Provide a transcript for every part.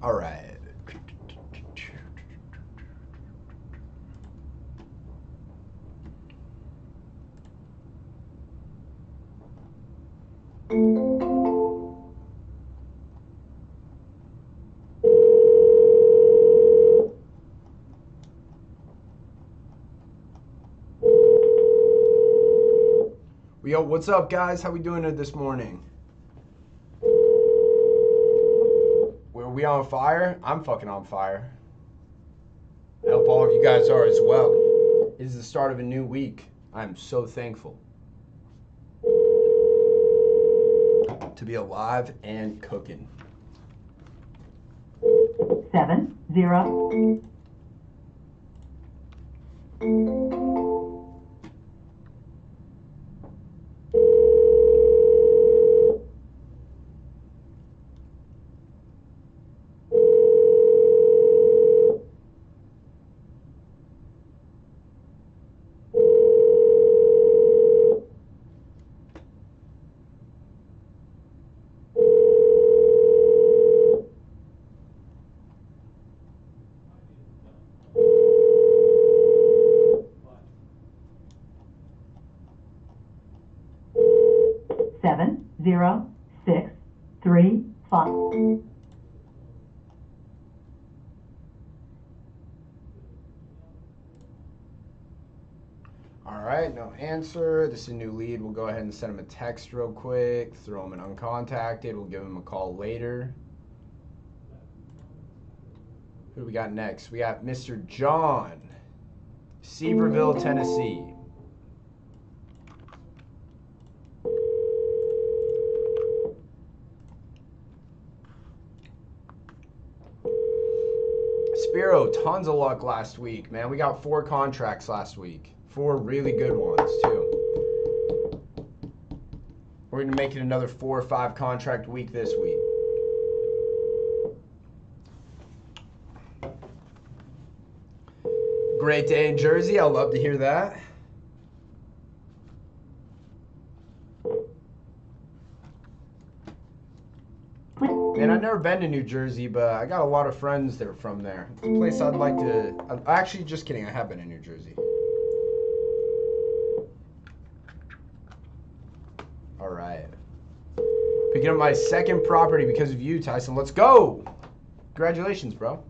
All right. Yo, what's up, guys? How we doing it this morning? Were we on fire? I'm fucking on fire. I hope all of you guys are as well. It is the start of a new week. I'm so thankful to be alive and cooking. 70. Seven, 0, 6, 3, 5. All right, no answer. This is a new lead. We'll go ahead and send him a text real quick, throw him an uncontacted. We'll give him a call later. Who do we got next? We got Mr. John, Seaverville, Tennessee. Spiro, tons of luck last week, man. We got 4 contracts last week. 4 really good ones, too. We're going to make it another 4 or 5 contract week this week. Great day in Jersey. I'd love to hear that. Man, I've never been to New Jersey, but I got a lot of friends that are from there. It's a place I'd like to... Actually, just kidding. I have been in New Jersey. All right. Picking up my second property because of you, Tyson. Let's go! Congratulations, bro.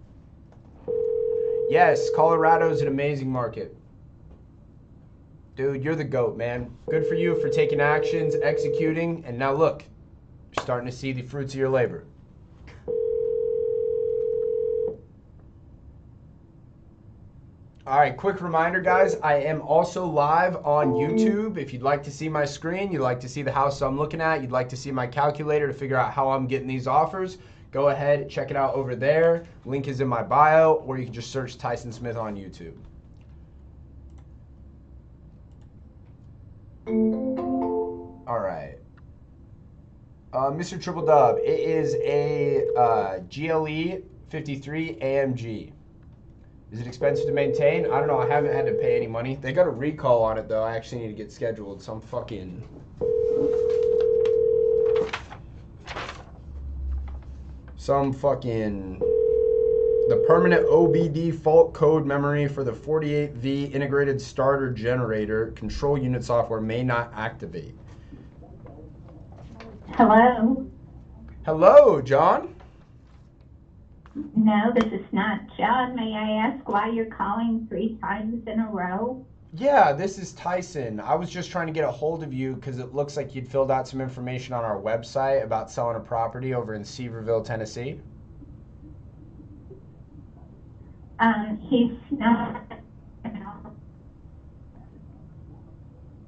Yes, Colorado's an amazing market. Dude, you're the GOAT, man. Good for you for taking actions, executing, and now look, you're starting to see the fruits of your labor. All right, quick reminder, guys. I am also live on YouTube. If you'd like to see my screen, you'd like to see the house I'm looking at, you'd like to see my calculator to figure out how I'm getting these offers, go ahead, check it out over there. Link is in my bio, or you can just search Tyson Smith on YouTube. All right. Mr. Triple Dub, it is a GLE 53 AMG. Is it expensive to maintain? I don't know. I haven't had to pay any money. They got a recall on it, though. I actually need to get scheduled. Some fucking... The permanent OBD fault code memory for the 48V integrated starter generator control unit software may not activate. Hello? Hello, John? No, this is not John. May I ask why you're calling 3 times in a row? Yeah, this is Tyson. I was just trying to get a hold of you because it looks like you'd filled out some information on our website about selling a property over in Seaverville, Tennessee. He's not.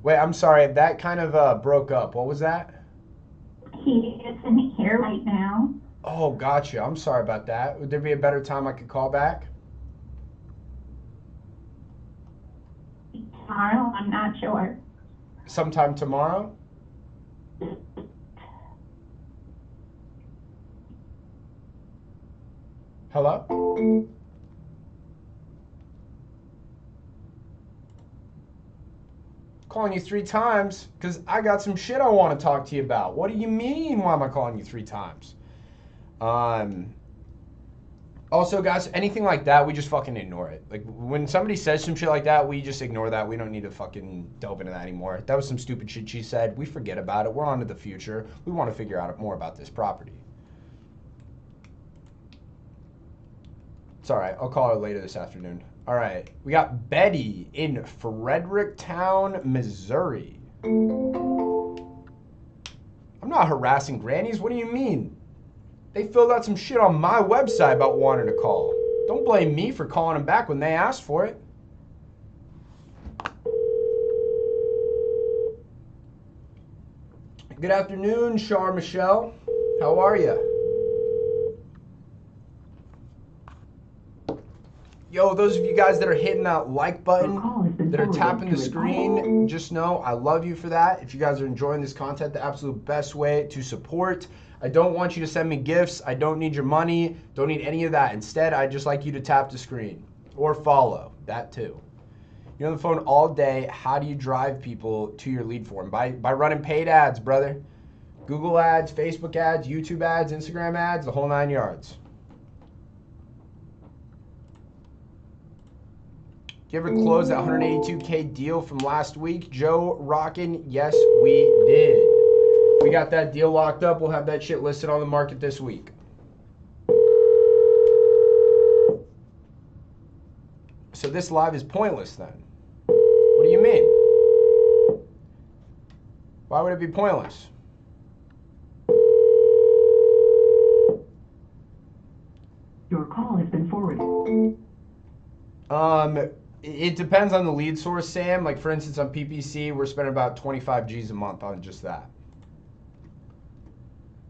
Wait, I'm sorry. That kind of broke up. What was that? He isn't here right now. Oh, gotcha. I'm sorry about that. Would there be a better time I could call back? Tomorrow, I'm not sure. Sometime tomorrow? Hello? Calling you 3 times because I got some shit I want to talk to you about. What do you mean? Why am I calling you 3 times? Also, guys, anything like that, we just fucking ignore it. Like, when somebody says some shit like that, we just ignore that. We don't need to fucking delve into that anymore. That was some stupid shit she said. We forget about it. We're on to the future. We want to figure out more about this property. It's all right. I'll call her later this afternoon. All right. We got Betty in Fredericktown, Missouri. I'm not harassing grannies. What do you mean? They filled out some shit on my website about wanting to call. Don't blame me for calling them back when they asked for it. Good afternoon, Char Michelle. How are you? Yo, those of you guys that are hitting that like button, that are tapping the screen, just know I love you for that. If you guys are enjoying this content, the absolute best way to support. I don't want you to send me gifts. I don't need your money. Don't need any of that. Instead, I'd just like you to tap the screen or follow. That too. You're on the phone all day. How do you drive people to your lead form? By running paid ads, brother. Google ads, Facebook ads, YouTube ads, Instagram ads, the whole 9 yards. Do you ever close that 182K deal from last week? Joe Rockin', yes, we did. We got that deal locked up. We'll have that shit listed on the market this week. So this live is pointless then. What do you mean? Why would it be pointless? Your call has been forwarded. It depends on the lead source, Sam. Like, for instance, on PPC, we're spending about 25 G's a month on just that.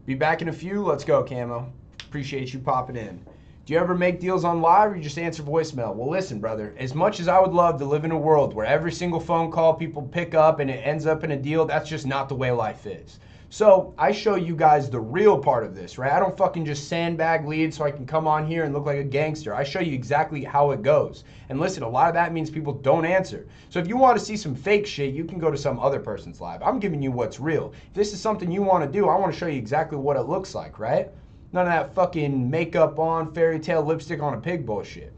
Be back in a few. Let's go, Camo. Appreciate you popping in. Do you ever make deals on live or you just answer voicemail? Well, listen, brother. As much as I would love to live in a world where every single phone call people pick up and it ends up in a deal, that's just not the way life is. So I show you guys the real part of this, right? I don't fucking just sandbag leads so I can come on here and look like a gangster. I show you exactly how it goes. And listen, a lot of that means people don't answer. So if you want to see some fake shit, you can go to some other person's live. I'm giving you what's real. If this is something you want to do, I want to show you exactly what it looks like, right? None of that fucking makeup on, fairy tale lipstick on a pig bullshit.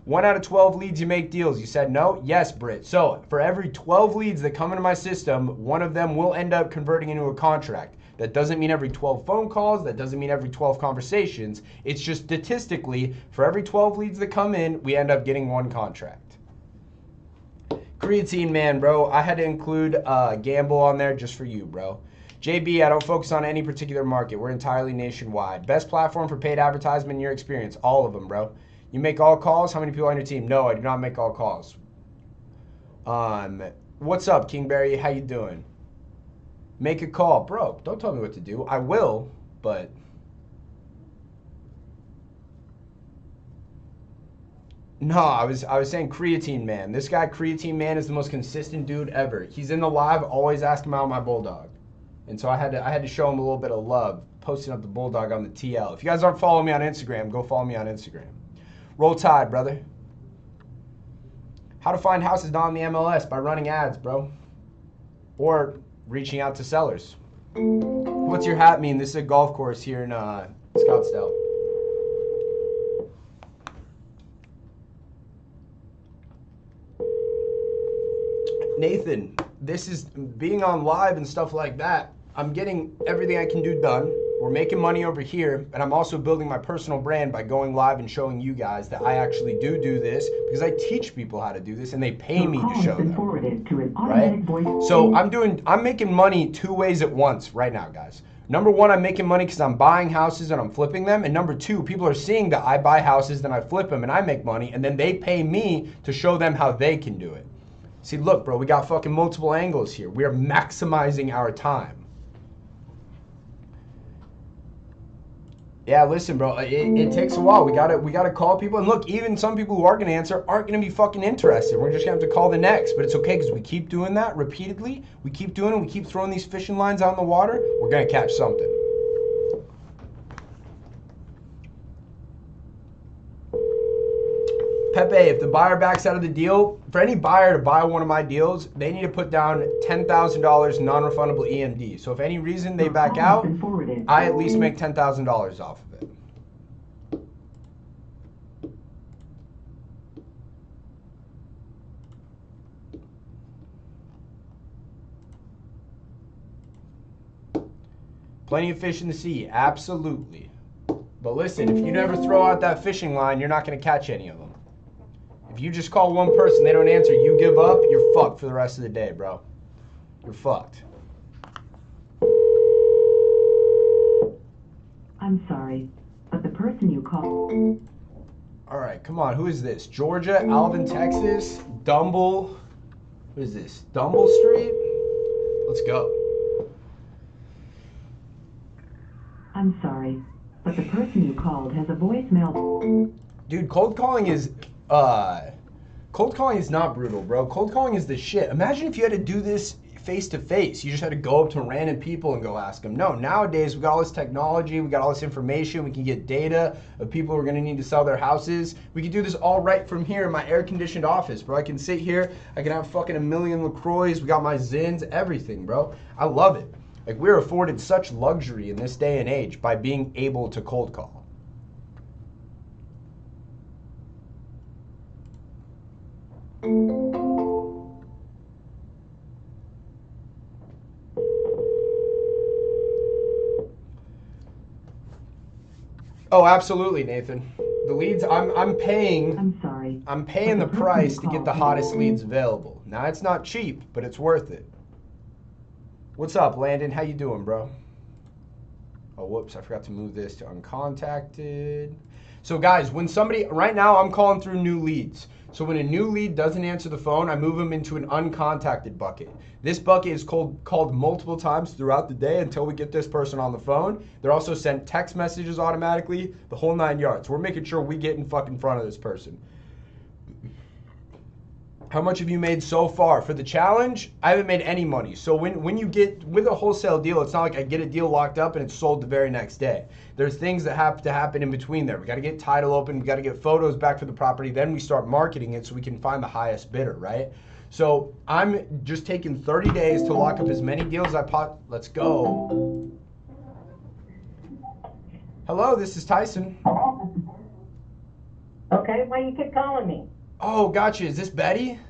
1 out of 12 leads you make deals. You said no? Yes, Britt. So for every 12 leads that come into my system, one of them will end up converting into a contract. That doesn't mean every 12 phone calls. That doesn't mean every 12 conversations. It's just statistically, for every 12 leads that come in, we end up getting one contract. Creatine man, bro. I had to include Gamble on there just for you, bro. JB, I don't focus on any particular market. We're entirely nationwide. Best platform for paid advertisement in your experience. All of them, bro. You make all calls? How many people on your team? No, I do not make all calls. What's up, Kingberry? How you doing? Make a call. Bro, don't tell me what to do. I will, but... No, I was saying Creatine Man. This guy, Creatine Man, is the most consistent dude ever. He's in the live, always asking about my bulldog. And so I had to show him a little bit of love, posting up the bulldog on the TL. If you guys aren't following me on Instagram, go follow me on Instagram. Roll Tide, brother. How to find houses not on the MLS? By running ads, bro. Or reaching out to sellers. What's your hat mean? This is a golf course here in Scottsdale. Nathan, this is being on live and stuff like that. I'm getting everything I can do done. We're making money over here, and I'm also building my personal brand by going live and showing you guys that I actually do this because I teach people how to do this and they pay me to show them. Right? So I'm making money 2 ways at once right now, guys. Number one, I'm making money because I'm buying houses and I'm flipping them. And number two, people are seeing that I buy houses, then I flip them and I make money, and then they pay me to show them how they can do it. See, look, bro, we got fucking multiple angles here. We are maximizing our time. Yeah, listen, bro, it takes a while. We gotta call people. And look, even some people who are gonna answer aren't gonna be fucking interested. We're just gonna have to call the next. But it's okay because we keep doing that repeatedly. We keep doing it. We keep throwing these fishing lines out in the water. We're gonna catch something. Pepe, if the buyer backs out of the deal, for any buyer to buy one of my deals, they need to put down $10,000 non-refundable EMD. So if any reason they back out, I at least make $10,000 off of it. Plenty of fish in the sea, absolutely. But listen, if you never throw out that fishing line, you're not going to catch any of them. If you just call one person, they don't answer, you give up, you're fucked for the rest of the day, bro. You're fucked. I'm sorry, but the person you called... All right, come on. Who is this? Georgia, Alvin, Texas, Dumble. What is this? Dumble Street? Let's go. I'm sorry, but the person you called has a voicemail... Dude, cold calling is not brutal, bro. Cold calling is the shit. Imagine if you had to do this face to face. You just had to go up to random people and go ask them. No, nowadays we got all this technology, we got all this information, we can get data of people who are gonna need to sell their houses. We can do this all right from here in my air-conditioned office, bro. I can sit here, I can have fucking a million LaCroix, we got my Zins, everything, bro. I love it. Like, we're afforded such luxury in this day and age by being able to cold call. Oh, absolutely, Nathan. The leads, I'm paying. I'm sorry. I'm paying the price to get the hottest leads available. Now, it's not cheap, but it's worth it. What's up, Landon? How you doing, bro? Oh, whoops, I forgot to move this to uncontacted. So, guys, when somebody, right now I'm calling through new leads. So when a new lead doesn't answer the phone, I move them into an uncontacted bucket. This bucket is called multiple times throughout the day until we get this person on the phone. They're also sent text messages automatically, the whole 9 yards. We're making sure we get in fucking front of this person. How much have you made so far? For the challenge, I haven't made any money. So when you get with a wholesale deal, it's not like I get a deal locked up and it's sold the very next day. There's things that have to happen in between there. We got to get title open, we got to get photos back for the property, then we start marketing it so we can find the highest bidder, right? So I'm just taking 30 days to lock up as many deals as I Let's go. Hello, this is Tyson. Okay, why you keep calling me? Oh, gotcha. Is this Betty?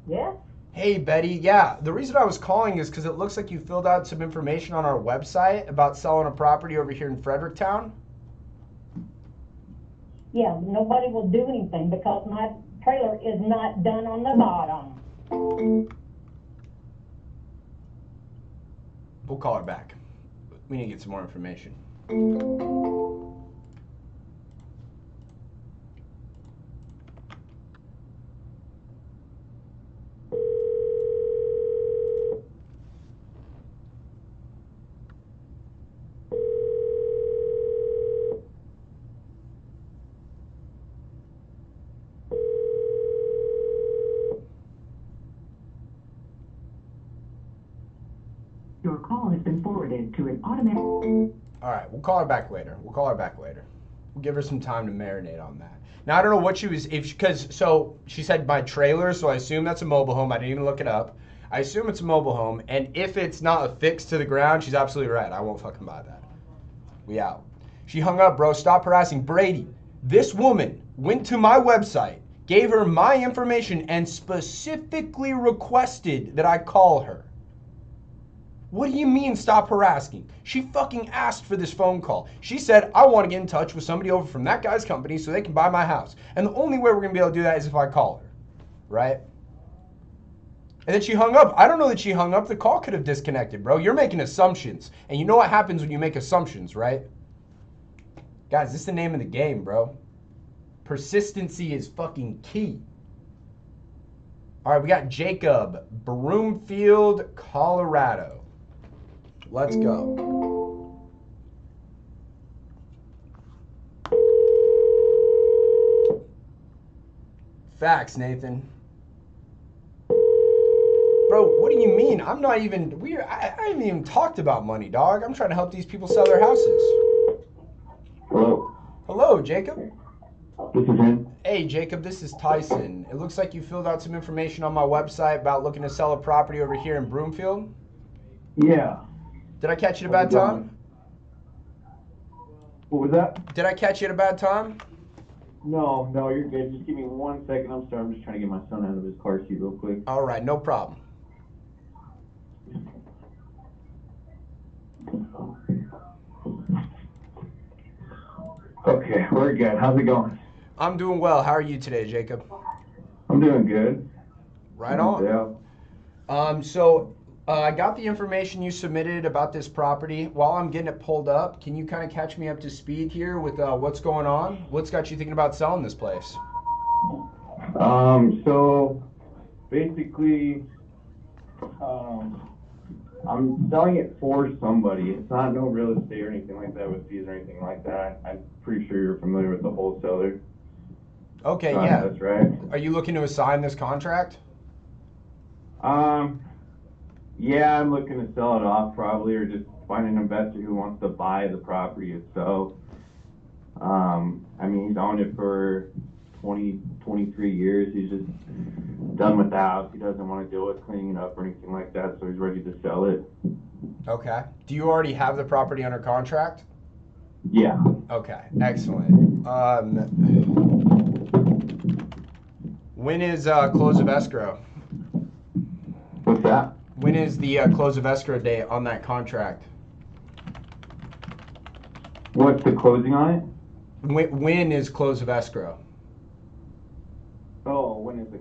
Yes? Hey, Betty. Yeah, the reason I was calling is because it looks like you filled out some information on our website about selling a property over here in Fredericktown. Yeah, nobody will do anything because my trailer is not done on the bottom. We'll call her back. We need to get some more information. Your call has been forwarded to an automatic... All right, we'll call her back later. We'll give her some time to marinate on that. Now, I don't know what she was, so she said my trailer, so I assume that's a mobile home. I didn't even look it up. I assume it's a mobile home, and if it's not affixed to the ground, she's absolutely right. I won't fucking buy that. We out. She hung up, bro. Stop harassing. Brady, this woman went to my website, gave her my information, and specifically requested that I call her. What do you mean stop harassing? She fucking asked for this phone call. She said, I want to get in touch with somebody over from that guy's company so they can buy my house. And the only way we're going to be able to do that is if I call her. Right? And then she hung up. I don't know that she hung up. The call could have disconnected, bro. You're making assumptions. And you know what happens when you make assumptions, right? Guys, this is the name of the game, bro. Persistency is fucking key. All right, we got Jacob, Broomfield, Colorado. Let's go. Facts, Nathan. Bro, what do you mean? I'm not even, I haven't even talked about money, dog. I'm trying to help these people sell their houses. Hello. Hello, Jacob. This is him. Hey, Jacob, this is Tyson. It looks like you filled out some information on my website about looking to sell a property over here in Broomfield. Yeah. Did I catch you at a bad time? What was that? Did I catch you at a bad time? No, you're good. Just give me 1 second. I'm sorry. I'm just trying to get my son out of his car seat real quick. All right, no problem. Okay, we're good. How's it going? I'm doing well. How are you today, Jacob? I'm doing good. Right on. I got the information you submitted about this property. While I'm getting it pulled up, can you kind of catch me up to speed here with what's going on? What's got you thinking about selling this place? So basically, I'm selling it for somebody. It's not no real estate or anything like that with fees or anything like that. I'm pretty sure you're familiar with the wholesaler. Okay, yeah. That's right. Are you looking to assign this contract? Yeah, I'm looking to sell it off probably, or just find an investor who wants to buy the property itself. I mean, he's owned it for 20, 23 years. He's just done with the house. He doesn't want to deal with cleaning it up or anything like that, so he's ready to sell it. Okay. Do you already have the property under contract? Yeah. Okay, excellent. When is close of escrow? What's that? When is the close of escrow date on that contract? What's the closing on it? When is close of escrow? Oh, when is the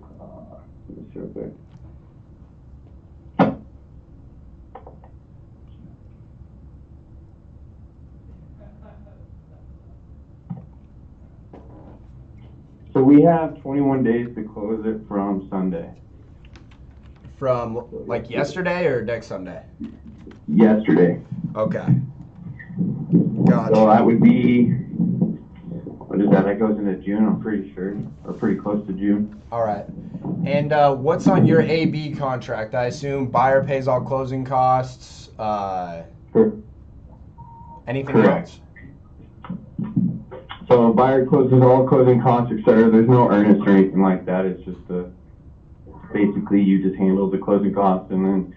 let me see real quick. So we have 21 days to close it from Sunday. From like yesterday or next Sunday? Yesterday. Okay. Gotcha. So that would be, what is that? That goes into June, I'm pretty sure, or pretty close to June. All right. And what's on your AB contract? I assume buyer pays all closing costs. Anything Correct. else? So a buyer closes all closing costs, etc. There's no earnest or anything like that. It's just basically you just handle the closing costs, and then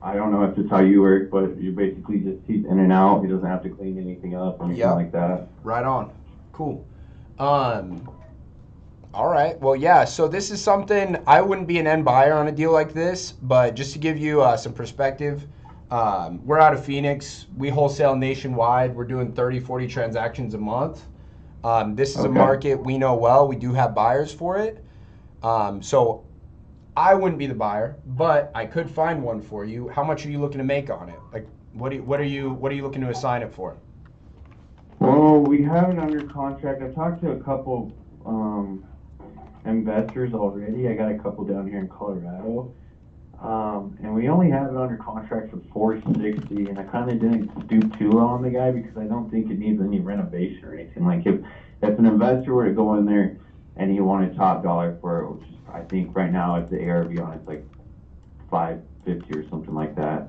I don't know if it's how you work, but you basically just he's in and out. He doesn't have to clean anything up or anything like that. Right on. Cool. All right. Well, yeah. So this is something I wouldn't be an end buyer on a deal like this, but just to give you some perspective, we're out of Phoenix. We wholesale nationwide. We're doing 30, 40 transactions a month. This is a market we know well. We do have buyers for it. So I wouldn't be the buyer, but I could find one for you. How much are you looking to make on it? Like, what are you looking to assign it for? Well, we have it under contract. I've talked to a couple investors already. I got a couple down here in Colorado. And we only have it under contract for 460, and I kind of didn't stoop too low on the guy because I don't think it needs any renovation or anything. Like if an investor were to go in there and he wanted top dollar for it, which is, I think right now it's the ARV on it's like 550 or something like that.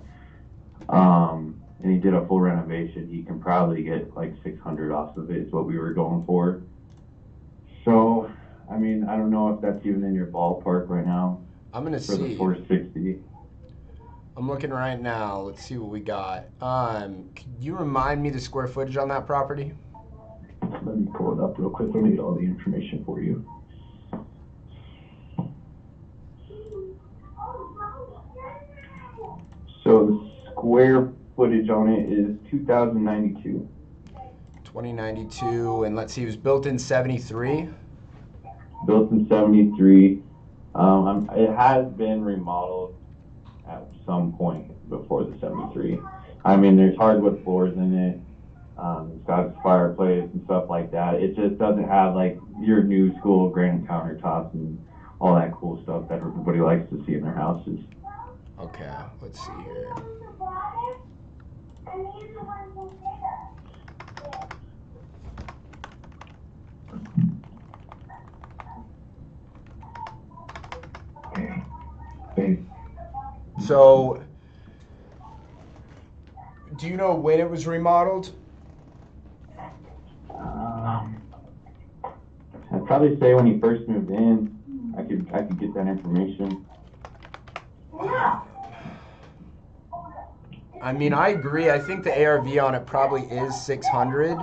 And he did a full renovation, he can probably get like 600 off of it is what we were going for. So, I mean, I don't know if that's even in your ballpark right now. I'm gonna for see. The 460. I'm looking right now. Let's see what we got. Could you remind me the square footage on that property? Let me pull it up real quick. Let me get all the information for you. So the square footage on it is 2,092. 2092, and let's see, it was built in 73. Built in 73. It has been remodeled at some point before the 73. I mean, there's hardwood floors in it. It's got a fireplace and stuff like that. It just doesn't have like your new school granite countertops and all that cool stuff that everybody likes to see in their houses. Okay, let's see here. So, do you know when it was remodeled? I'd probably say when he first moved in. I could get that information. I mean, I agree. I think the ARV on it probably is 600,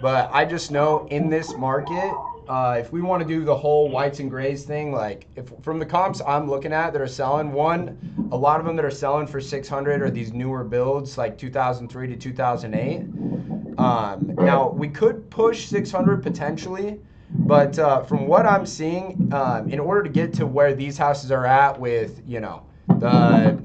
but I just know in this market, if we want to do the whole whites and grays thing, like if from the comps I'm looking at that are selling, a lot of them that are selling for 600 are these newer builds, like 2003 to 2008. Now we could push 600 potentially, but from what I'm seeing, in order to get to where these houses are at with, you know, the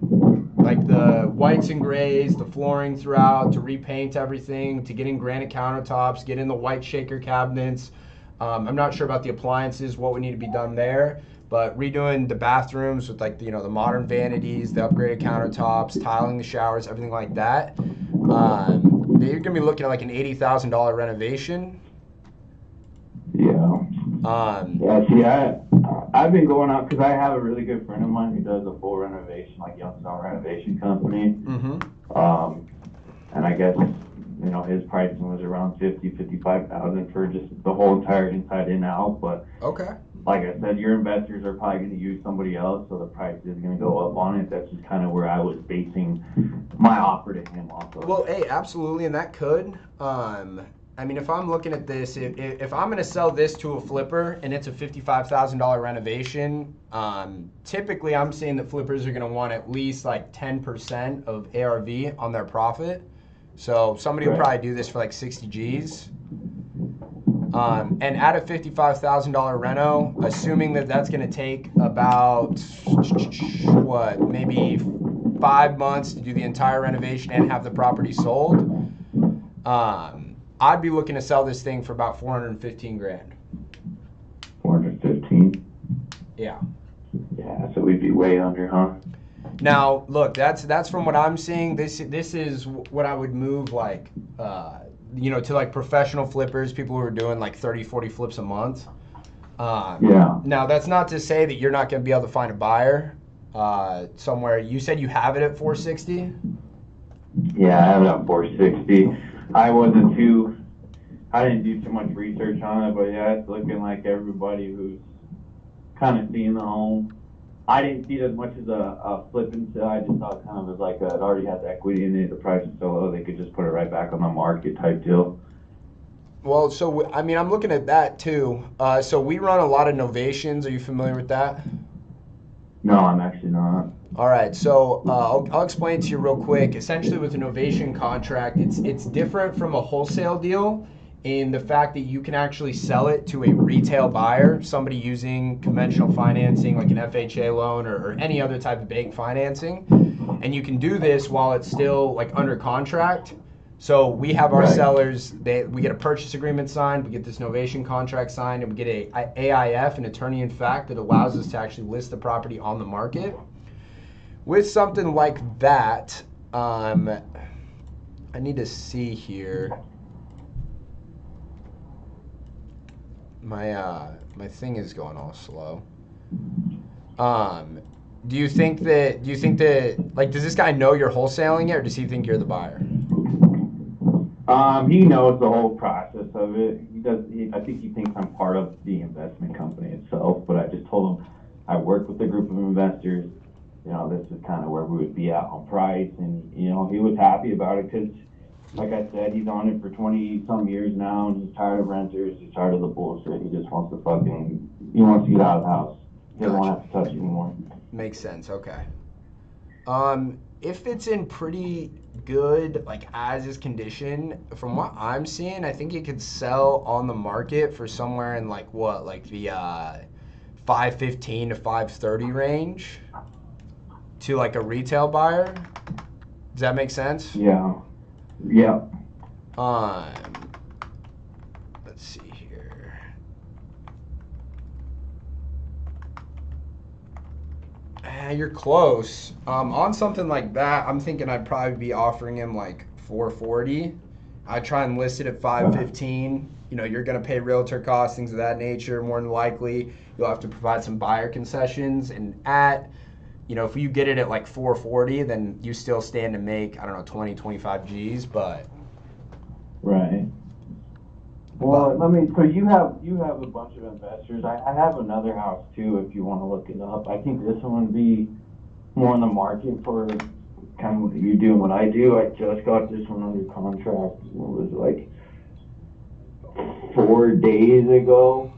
whites and grays, the flooring throughout, to repaint everything, to get in granite countertops, get in the white shaker cabinets. I'm not sure about the appliances, what would need to be done there, but redoing the bathrooms with like the modern vanities, the upgraded countertops, tiling the showers, everything like that. You're gonna be looking at like an $80,000 renovation. Yeah. Yeah. See, I've been going out because I have a really good friend of mine who does a full renovation, like Youngstown Renovation Company. And I guess his pricing was around 55,000 for just the whole entire inside and out. But okay, like I said, your investors are probably going to use somebody else, so the price is going to go up on it. That's just kind of where I was basing my offer to him off of. Well, hey, absolutely, and that could. I mean, if I'm looking at this, if I'm going to sell this to a flipper and it's a $55,000 renovation, typically I'm seeing that flippers are going to want at least like 10% of ARV on their profit. So somebody will probably do this for like 60 G's. And at a $55,000 reno, assuming that that's going to take about, maybe 5 months to do the entire renovation and have the property sold, I'd be looking to sell this thing for about 415 grand. 415? Yeah. Yeah, so we'd be way under, huh? Now, look, that's from what I'm seeing. This is what I would move like, to like professional flippers, people who are doing like 30, 40 flips a month. Yeah. Now, that's not to say that you're not going to be able to find a buyer somewhere. You said you have it at 460? Yeah, I have it at 460. I didn't do too much research on it, but yeah, it's looking like everybody who's kind of seeing the home. I didn't see it as much as a flip and sell. I just thought it kind of was like it already has equity in it. The price is so low, they could just put it right back on the market type deal. Well, so, I mean, I'm looking at that too. So we run a lot of novations. Are you familiar with that? No, I'm actually not. All right, so I'll explain to you real quick. Essentially, with an novation contract, it's different from a wholesale deal in the fact that you can actually sell it to a retail buyer, somebody using conventional financing like an FHA loan or any other type of bank financing, and you can do this while it's still like under contract. So we have our sellers, we get a purchase agreement signed, we get this novation contract signed, and we get a AIF, an attorney in fact, that allows us to actually list the property on the market. With something like that, I need to see here. My thing is going all slow. Do you think that like, does this guy know you're wholesaling it, or does he think you're the buyer? He knows the whole process of it. I think he thinks I'm part of the investment company itself, but I just told him I work with a group of investors. This is kind of where we would be at on price, and he was happy about it because, like I said, he's on it for 20-some years now, and he's tired of renters, he's tired of the bullshit. He just wants to get out of the house. He doesn't want to have to touch it anymore. Makes sense. Okay. If it's in pretty good, like, as-is condition, from what I'm seeing, I think it could sell on the market for somewhere in like the 515 to 530 range to like a retail buyer. Does that make sense? Yeah. Yeah. Let's see here. You're close. On something like that, I'm thinking I'd probably be offering him like 440. I try and list it at 515. You're gonna pay realtor costs, things of that nature. More than likely, you'll have to provide some buyer concessions. And if you get it at like 440, then you still stand to make, 20, 25 G's, but. Right. Well, so you have a bunch of investors. I have another house too, if you want to look it up. I think this one would be more in the market for kind of what you do and what I do. I just got this one under contract. It was like 4 days ago.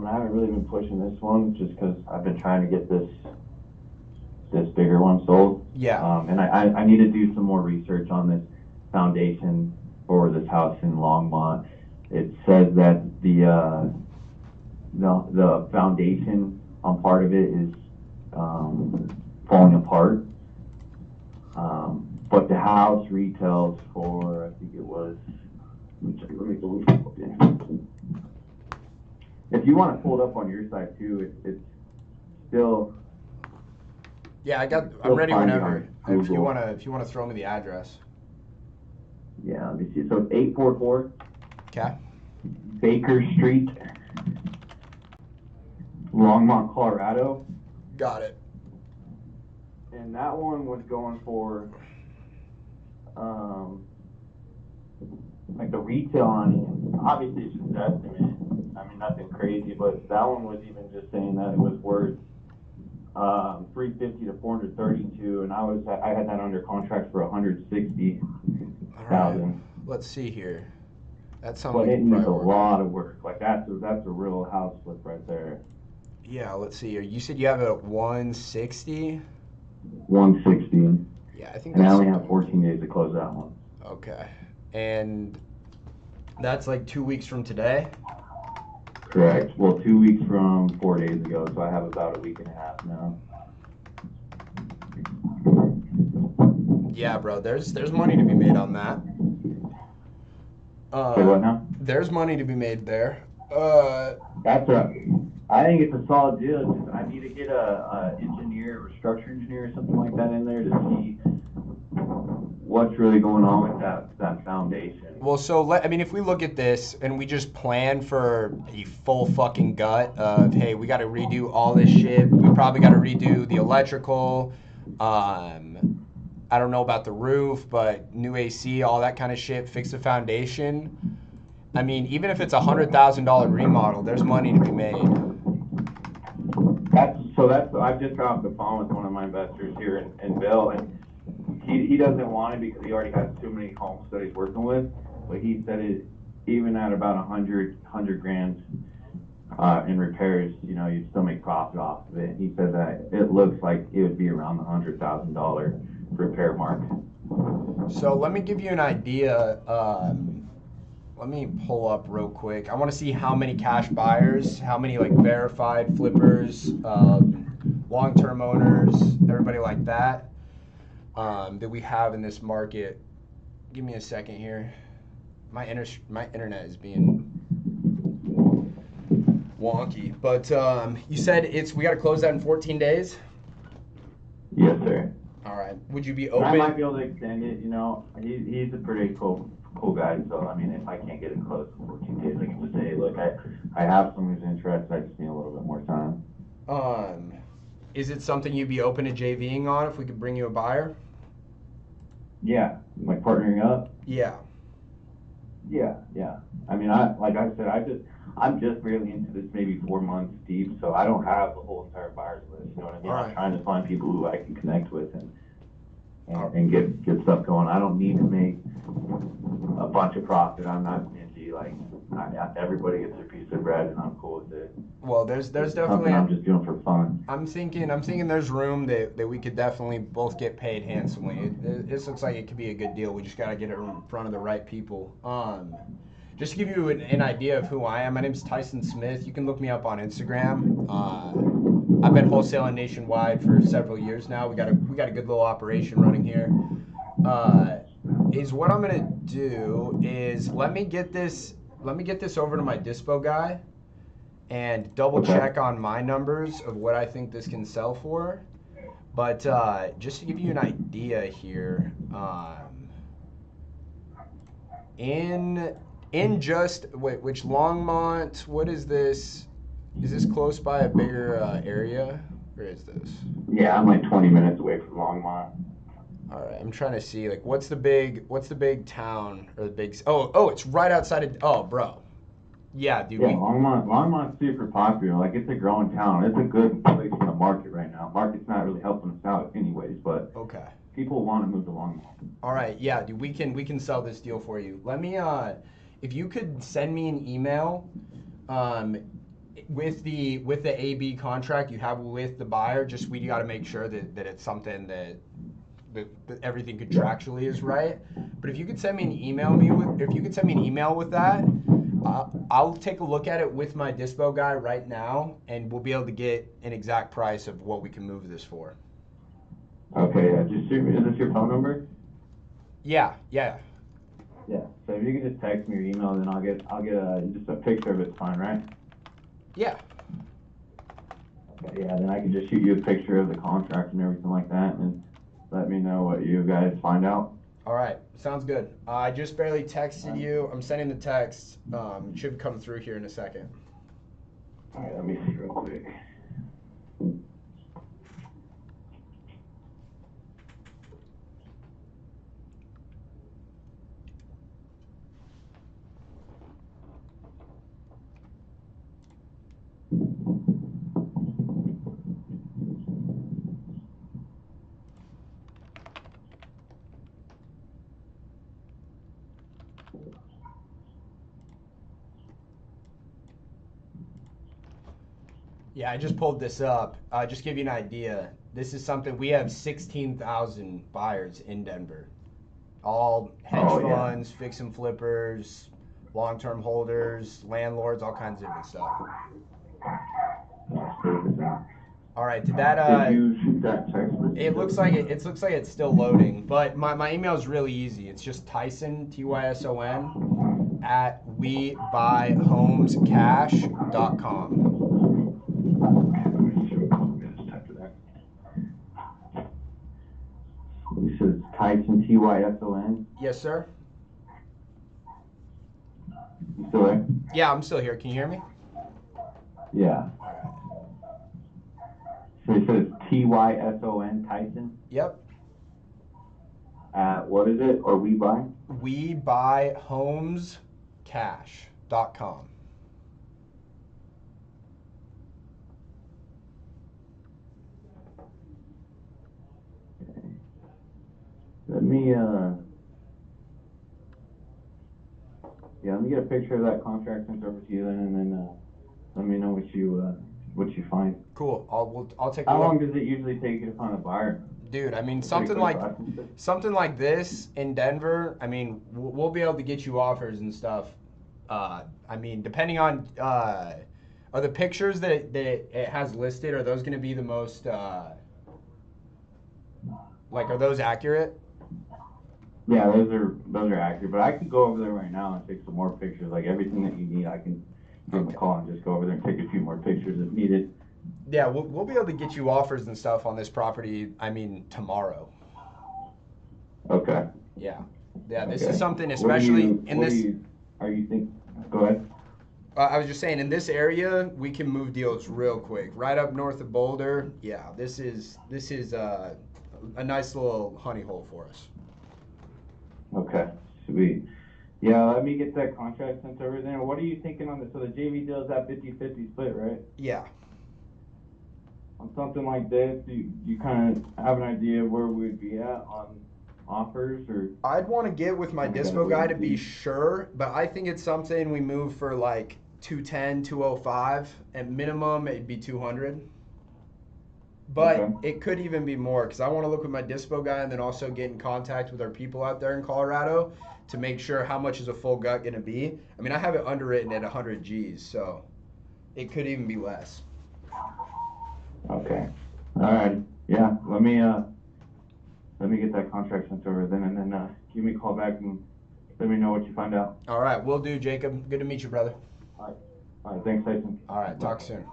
I haven't really been pushing this one just because I've been trying to get this bigger one sold. Yeah. And I need to do some more research on this foundation for this house in Longmont. It says that the foundation on part of it is falling apart. But the house retails for, I think it was, let me go look up here. If you want to pull it up on your side too, it's still. Yeah, I'm ready whenever. If you wanna throw me the address. Yeah, let me see. So it's 844 Okay. Baker Street, Longmont, Colorado. Got it. And that one was going for like the retail on it. Obviously, it's just an estimate. I mean, nothing crazy, but that one was even just saying that it was worth $350 to $432, and I had that under contract for $160,000. Right. Let's see here. That's something. But it needs a lot of work. Like that's a real house flip right there. Yeah, let's see here. You said you have it at 160. 160. Yeah, I think. And I only have 14 days to close that one. Okay, and that's like 2 weeks from today. Correct. Well, 2 weeks from 4 days ago, so I have about a week and a half now. Yeah, bro. There's money to be made on that. Say what now? There's money to be made there. I think it's a solid deal. Just, I need to get a engineer or structure engineer or something like that in there to see what's really going on with that foundation. Well, so if we look at this and we just plan for a full fucking gut of, hey, we got to redo all this shit. We probably got to redo the electrical. I don't know about the roof, but new AC, all that kind of shit. Fix the foundation. I mean, even if it's $100,000 remodel, there's money to be made. I just got off the phone with one of my investors here in Bill, and he doesn't want it because he already has too many homes that he's working with. But he said it, even at about 100 grand in repairs, you'd still make profit off of it. He said that it looks like it would be around the $100,000 repair mark. So let me give you an idea. Let me pull up real quick. I want to see how many cash buyers, how many like verified flippers, long-term owners, everybody like that, that we have in this market. Give me a second here. My internet is being wonky. But you said we got to close that in 14 days? Yes, sir. All right. Would you be open? I might be able to extend it. He's a pretty cool guy. So, I mean, if I can't get it closed in 14 days, I can just say, look, I have someone who's interested. I just need a little bit more time. Is it something you'd be open to JVing on if we could bring you a buyer? Yeah. Like partnering up? Yeah. Yeah. I mean, I'm just barely into this, maybe 4 months deep, so I don't have the whole entire buyer's list. You know what I mean? Right. I'm trying to find people who I can connect with and get stuff going. I don't need to make a bunch of profit. I'm not stingy. Like everybody gets their piece of bread, and I'm cool with it. Well, there's definitely something I'm just doing for fun. I'm thinking there's room that we could definitely both get paid handsomely. This looks like it could be a good deal. We just got to get it in front of the right people. Just to give you an idea of who I am, my name's Tyson Smith. You can look me up on Instagram. I've been wholesaling nationwide for several years now. We got a good little operation running here. Is what I'm gonna do is let me get this over to my dispo guy and double check on my numbers of what I think this can sell for. But just to give you an idea here, which Longmont, what is this? Is this close by a bigger area? Where is this? Yeah, I'm like 20 minutes away from Longmont. All right, I'm trying to see like what's the big town or the big it's right outside of bro. Yeah, dude. Yeah, Longmont's super popular. Like it's a growing town. It's a good place in the market right now. Market's not really helping us out anyways, but okay. People want to move to Longmont. All right, yeah, dude, we can sell this deal for you. Let me if you could send me an email with the AB contract you have with the buyer, just we got to make sure that it's something that everything contractually is right. But if you could send me an email with that, I'll take a look at it with my dispo guy right now, and we'll be able to get an exact price of what we can move this for. Okay, yeah. Just shoot me. Is this your phone number? Yeah. Yeah. So if you could just text me your email, then I'll get just a picture of it's fine, right? Yeah. Okay, yeah. Then I can just shoot you a picture of the contract and everything like that, and let me know what you guys find out. All right, sounds good. I just barely texted you. I'm sending the text. It should come through here in a second. All right, let me see real quick. Yeah, I just pulled this up. Just give you an idea. This is something we have 16,000 buyers in Denver. All hedge funds, fix and flippers, long-term holders, landlords, all kinds of different stuff. All right, did that? Did you shoot that text message? It looks like it's still loading, but my email is really easy. It's just Tyson TYSON at WeBuyHomesCash.com. You said it's Tyson TYSON. Yes, sir. You still there? Yeah, I'm still here. Can you hear me? Yeah. So it says TYSON Tyson. Yep. What is it? Or we buy? WeBuyHomesCash.com. Let me let me get a picture of that contract sent over to you, and then let me know what you find. Cool. I'll take a How look. long does it usually take you to find a buyer? Dude, I mean, Pretty something quick like process? this in Denver, I mean, we'll be able to get you offers and stuff. I mean, depending on are the pictures that it has listed, are those going to be the most are those accurate? Yeah, those are accurate. But I can go over there right now and take some more pictures. Like everything that you need, I can give them a call and just go over there and take a few more pictures if needed. Yeah, we'll be able to get you offers and stuff on this property. I mean, tomorrow. Okay. Yeah. This Okay. is something, especially in this. Are you think? Go ahead. I was just saying, in this area, we can move deals real quick. Right up north of Boulder, yeah, this is a nice little honey hole for us. Okay, sweet. Yeah, let me get that contract sent over there. What are you thinking on this? So the JV deal is that 50-50 split, right? Yeah. On something like this, you kind of have an idea of where we'd be at on offers, or? I'd want to get with my dispo guy to be sure, but I think it's something we move for like 210, 205. At minimum, it'd be 200. But it could even be more, because I want to look with my dispo guy and then also get in contact with our people out there in Colorado to make sure how much is a full gut going to be. I mean, I have it underwritten at 100 G's, so it could even be less. Okay. All right. Yeah. Let me get that contract sent over then, and then give me a call back and let me know what you find out. All right. Will do, Jacob. Good to meet you, brother. All right. All right. Thanks, Tyson. All right. Talk soon.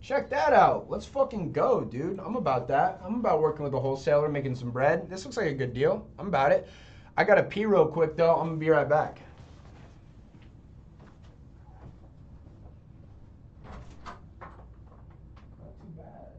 Check that out. Let's fucking go, dude. I'm about that. I'm about working with a wholesaler, making some bread. This looks like a good deal. I'm about it. I got to pee real quick, though. I'm going to be right back. Not too bad.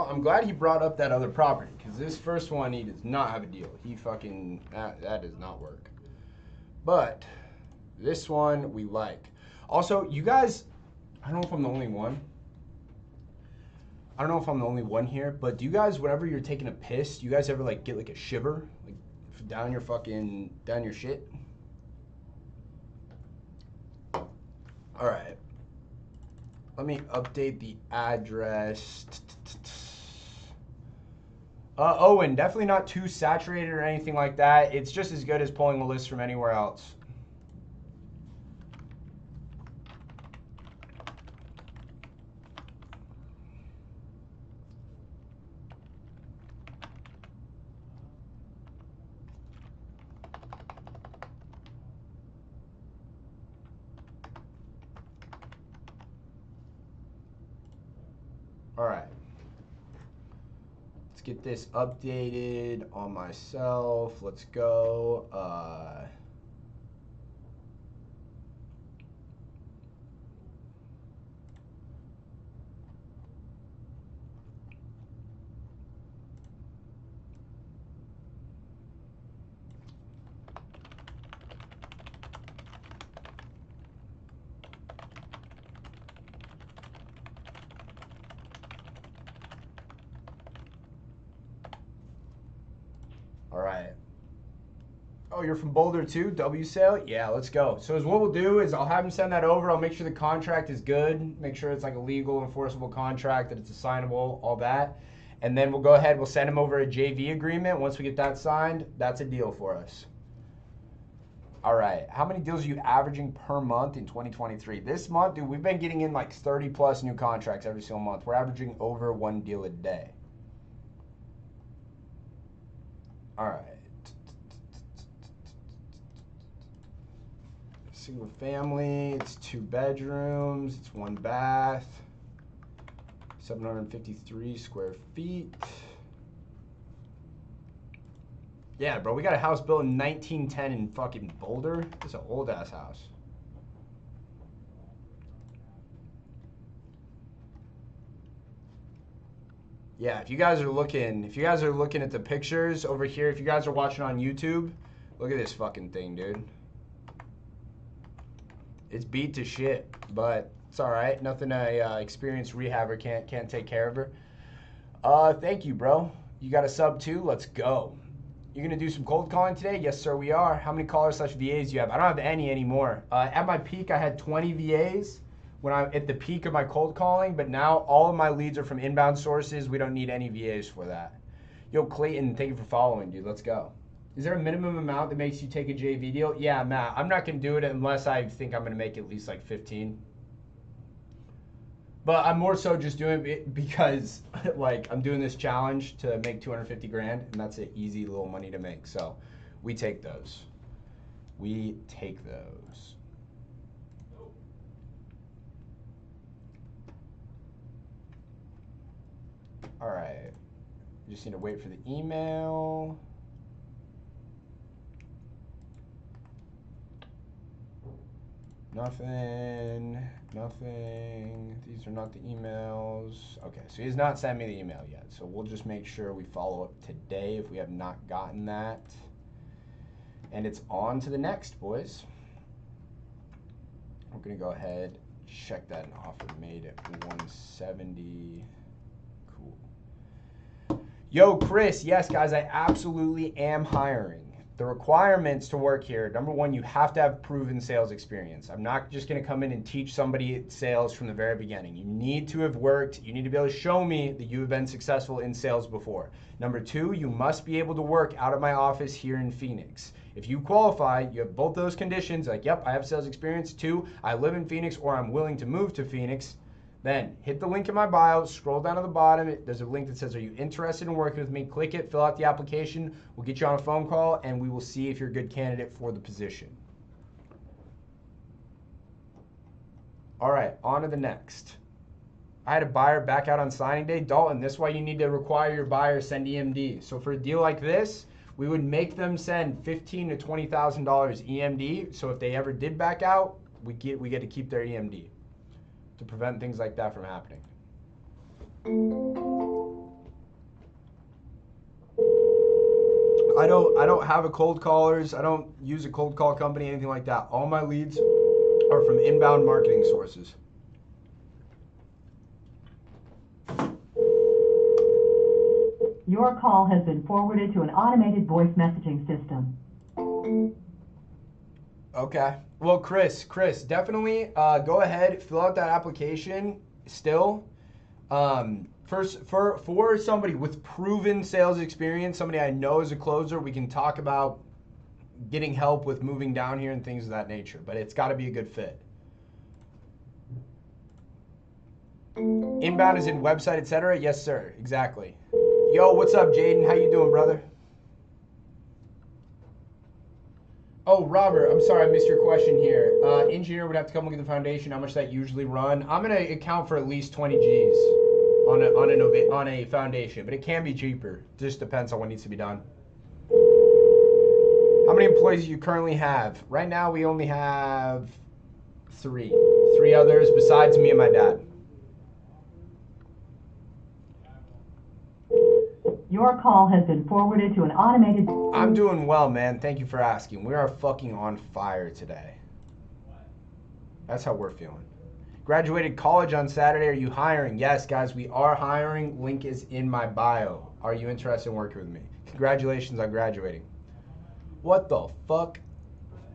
I'm glad he brought up that other property, because this first one, he does not have a deal. He fucking, that does not work. But this one we like. Also, you guys, I don't know if I'm the only one. I don't know if I'm the only one here, but do you guys, whenever you're taking a piss, do you guys ever like get like a shiver, like down your shit? All right. Let me update the address. Owen, definitely not too saturated or anything like that. It's just as good as pulling a list from anywhere else. All right. Let's get this updated on myself. Let's go. All right. Oh, you're from Boulder too? W sale? Yeah, let's go. So what we'll do is I'll have him send that over. I'll make sure the contract is good. Make sure it's like a legal, enforceable contract, that it's assignable, all that. And then we'll go ahead, we'll send him over a JV agreement. Once we get that signed, that's a deal for us. All right. How many deals are you averaging per month in 2023? This month, dude, we've been getting in like 30 plus new contracts every single month. We're averaging over 1 deal a day. All right. Single family, it's 2 bedrooms, it's 1 bath, 753 square feet. Yeah, bro, we got a house built in 1910 in fucking Boulder. It's an old ass house. Yeah, if you guys are looking at the pictures over here, if you guys are watching on YouTube, look at this fucking thing, dude. It's beat to shit, but it's all right. Nothing a experienced rehabber can't take care of her. Thank you, bro. You got a sub too? Let's go. You're gonna do some cold calling today? Yes, sir, we are. How many callers / VAs do you have? I don't have any anymore. At my peak, I had 20 VAs when I'm at the peak of my cold calling, but now all of my leads are from inbound sources. We don't need any VAs for that. Yo, Clayton, thank you for following, dude. Let's go. Is there a minimum amount that makes you take a JV deal? Yeah, Matt, I'm not going to do it unless I think I'm going to make at least like 15. But I'm more so just doing it because like I'm doing this challenge to make 250 grand, and that's an easy little money to make. So we take those. We take those. All right. Just need to wait for the email. Nothing. These are not the emails. Okay, so he has not sent me the email yet. So we'll just make sure we follow up today if we have not gotten that. And it's on to the next, boys. We're going to go ahead, check that an offer made at 170. Cool. Yo, Chris, yes, guys, I absolutely am hiring. The requirements to work here, number one, you have to have proven sales experience. I'm not just going to come in and teach somebody sales from the very beginning. You need to have worked. You need to be able to show me that you have been successful in sales before. Number two, you must be able to work out of my office here in Phoenix. If you qualify, you have both those conditions, like, yep, I have sales experience. Two, I live in Phoenix or I'm willing to move to Phoenix. Then hit the link in my bio, scroll down to the bottom. There's a link that says, are you interested in working with me? Click it, fill out the application. We'll get you on a phone call and we will see if you're a good candidate for the position. All right, on to the next. I had a buyer back out on signing day. Dalton, this is why you need to require your buyer send EMD. So for a deal like this, we would make them send $15,000 to $20,000 EMD. So if they ever did back out, we get to keep their EMD to prevent things like that from happening. I don't have a cold callers. I don't use a cold call company, anything like that. All my leads are from inbound marketing sources. Your call has been forwarded to an automated voice messaging system. Okay. Well, Chris, definitely go ahead, fill out that application still. First, for somebody with proven sales experience, somebody I know is a closer, we can talk about getting help with moving down here and things of that nature, but it's got to be a good fit. Inbound is in website, etc. Yes, sir. Exactly. Yo, what's up, Jaden? How you doing, brother? Oh, Robert, I'm sorry I missed your question here. Engineer would have to come look at the foundation, how much that usually run. I'm going to account for at least 20 G's on a foundation, but it can be cheaper. Just depends on what needs to be done. How many employees do you currently have? Right now, we only have three. Three others besides me and my dad. Your call has been forwarded to an automated... I'm doing well, man. Thank you for asking. We are fucking on fire today. That's how we're feeling. Graduated college on Saturday. Are you hiring? Yes, guys, we are hiring. Link is in my bio. Are you interested in working with me? Congratulations on graduating. What the fuck?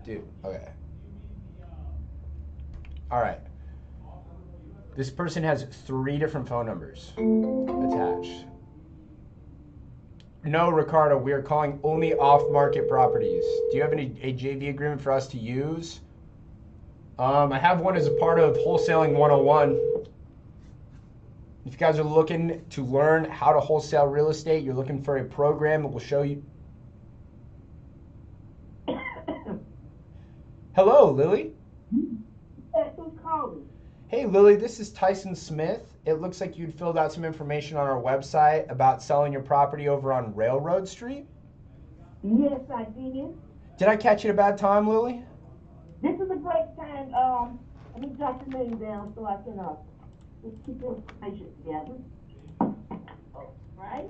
Dude, okay. All right. This person has 3 different phone numbers attached. No, Ricardo, we are calling only off-market properties. Do you have a JV agreement for us to use? I have one as a part of Wholesaling 101. If you guys are looking to learn how to wholesale real estate, you're looking for a program that will show you. Hello, Lily. Who's calling? Hey, Lily, this is Tyson Smith. It looks like you'd filled out some information on our website about selling your property over on Railroad Street. Yes, I did. Did I catch you at a bad time, Lily? This is a great time. Let me jot your name down so I can just keep the information together. Right?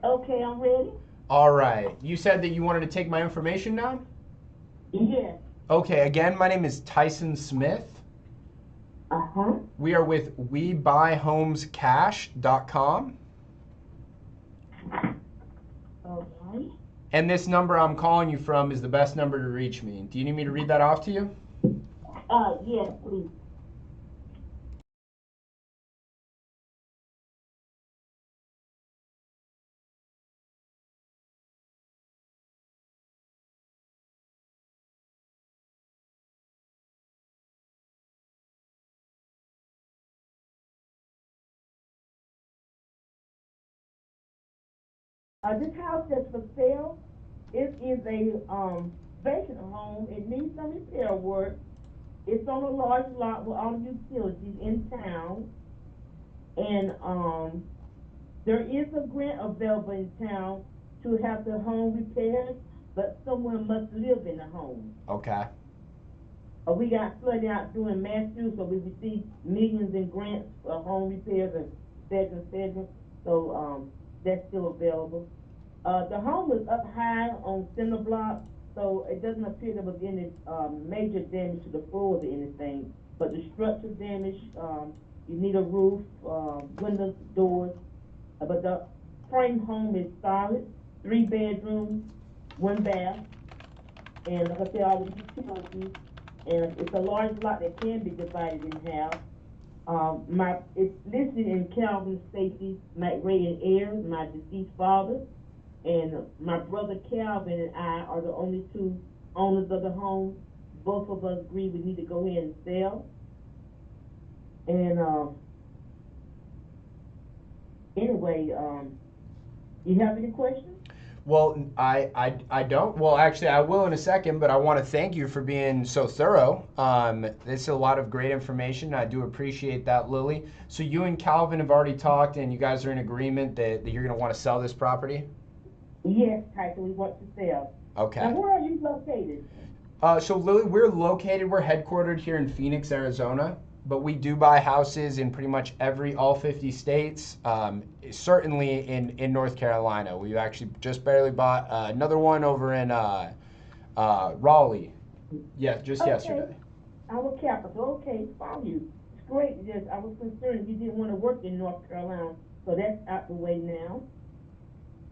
Okay, I'm ready. All right. You said that you wanted to take my information down? Yes. Okay, again, my name is Tyson Smith. Uh-huh. We are with WeBuyHomesCash.com. Okay. And this number I'm calling you from is the best number to reach me. Do you need me to read that off to you? Yes, please. This house that's for sale, it is a vacant home. It needs some repair work. It's on a large lot with all the utilities in town. And there is a grant available in town to have the home repaired, but someone must live in the home. Okay. We got flooded out doing Matthews, so we received millions in grants for home repairs and etc. So that's still available. The home is up high on cinder block, so it doesn't appear there was any major damage to the floors or anything. But the structure damage, you need a roof, windows, doors. But the frame home is solid, 3 bedrooms, 1 bath, and like I said, all the utilities. And it's a large lot that can be divided in half. It's listed in Calvin, Stacy, McRae, and Ayers, my deceased father. And my brother Calvin and I are the only 2 owners of the home. Both of us agree we need to go ahead and sell. And anyway, you have any questions? Well, I don't. Well, actually, I will in a second, but I want to thank you for being so thorough. This is a lot of great information. I do appreciate that, Lily. So you and Calvin have already talked, and you guys are in agreement that you're going to want to sell this property? Yes, Tyson, we want to sell. Okay. Now, where are you located? So Lily, we're headquartered here in Phoenix, Arizona. but we do buy houses in pretty much all 50 states. Certainly in North Carolina. We've actually just barely bought another one over in Raleigh. Yeah, just Okay. yesterday. Our capital, okay, found you. It's great. Yes, I was concerned you didn't want to work in North Carolina, so that's out the way now.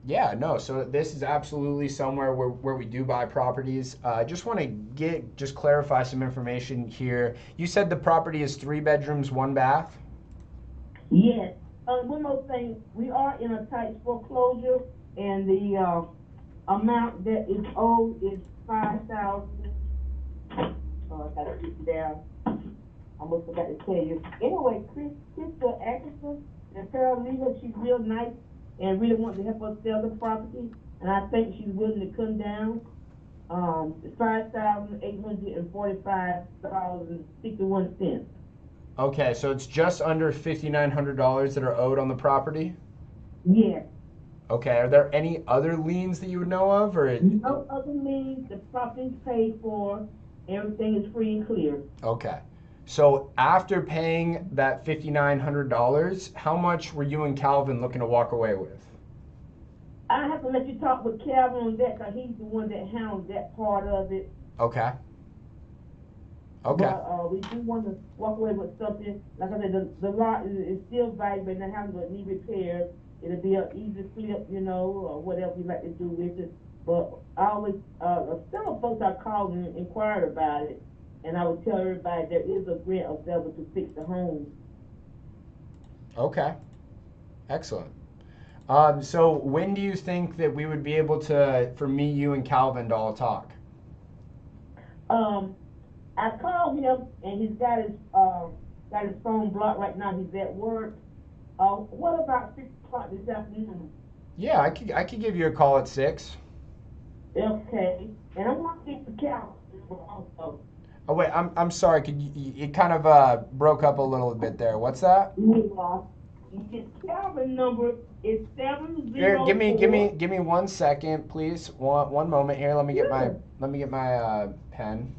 Yeah, no. So this is absolutely somewhere where we do buy properties. I just want to just clarify some information here. You said the property is 3 bedrooms, 1 bath. Yes. One more thing, we are in a tight foreclosure, and the amount that is owed is $5,000. Oh, I gotta keep it down. I almost forgot to tell you. Anyway, Krista Atkinson, the paralegal, she's real nice and really wants to help us sell the property, and I think she's willing to come down. $5,845.61. Okay, so it's just under $5,900 that are owed on the property. Yes. Okay, are there any other liens that you would know of, or? No other means, the property's paid for, everything is free and clear. Okay, so after paying that $5,900, how much were you and Calvin looking to walk away with? I have to let you talk with Calvin on that, because he's the one that handles that part of it. Okay. Okay. But we do want to walk away with something. Like I said, the lot is still valuable, and the house will need repairs. It'll be an easy flip, you know, or whatever you like to do with it. But I always, several folks I called and inquired about it, and I would tell everybody there is a grant available to fix the home. Okay. Excellent. So when do you think that we would be able to, for me, you, and Calvin to all talk? I called him, and he's got his phone blocked right now. He's at work. What about 6 o'clock this afternoon? Yeah, I could give you a call at 6. Okay, and I want to get the calendar also. Oh wait, I'm sorry. Could you, it kind of broke up a little bit there. What's that? His Calvin number is 704. Here, give me 1 second, please. One moment here. Let me get my pen.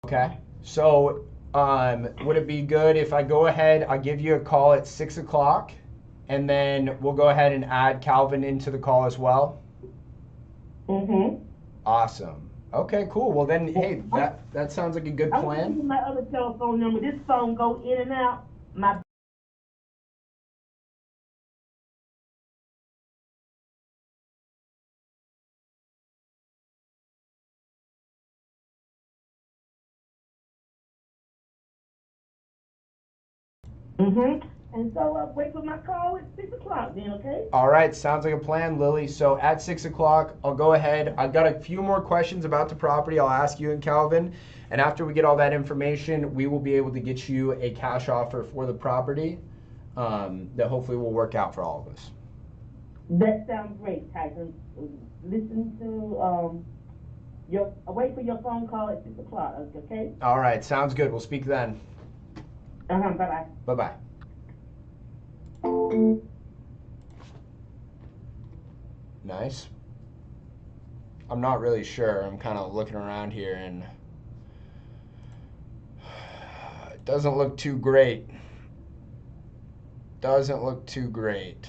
Okay. So, would it be good if I go ahead, I give you a call at 6 o'clock, and then we'll go ahead and add Calvin into the call as well? Mm-hmm. Awesome. Okay, cool. Well then, hey, that sounds like a good I want to give plan. you my other telephone number. This phone go in and out. My And so wait for my call at 6 o'clock then, okay? All right, sounds like a plan, Lily. So at 6 o'clock, I'll go ahead. I've got a few more questions about the property. I'll ask you and Calvin. And after we get all that information, we will be able to get you a cash offer for the property that hopefully will work out for all of us. That sounds great, Tyson. Listen to wait for your phone call at 6 o'clock, okay? All right, sounds good. We'll speak then. Bye-bye. Bye-bye. Nice. I'm not really sure. I'm kind of looking around here, and it doesn't look too great. Doesn't look too great.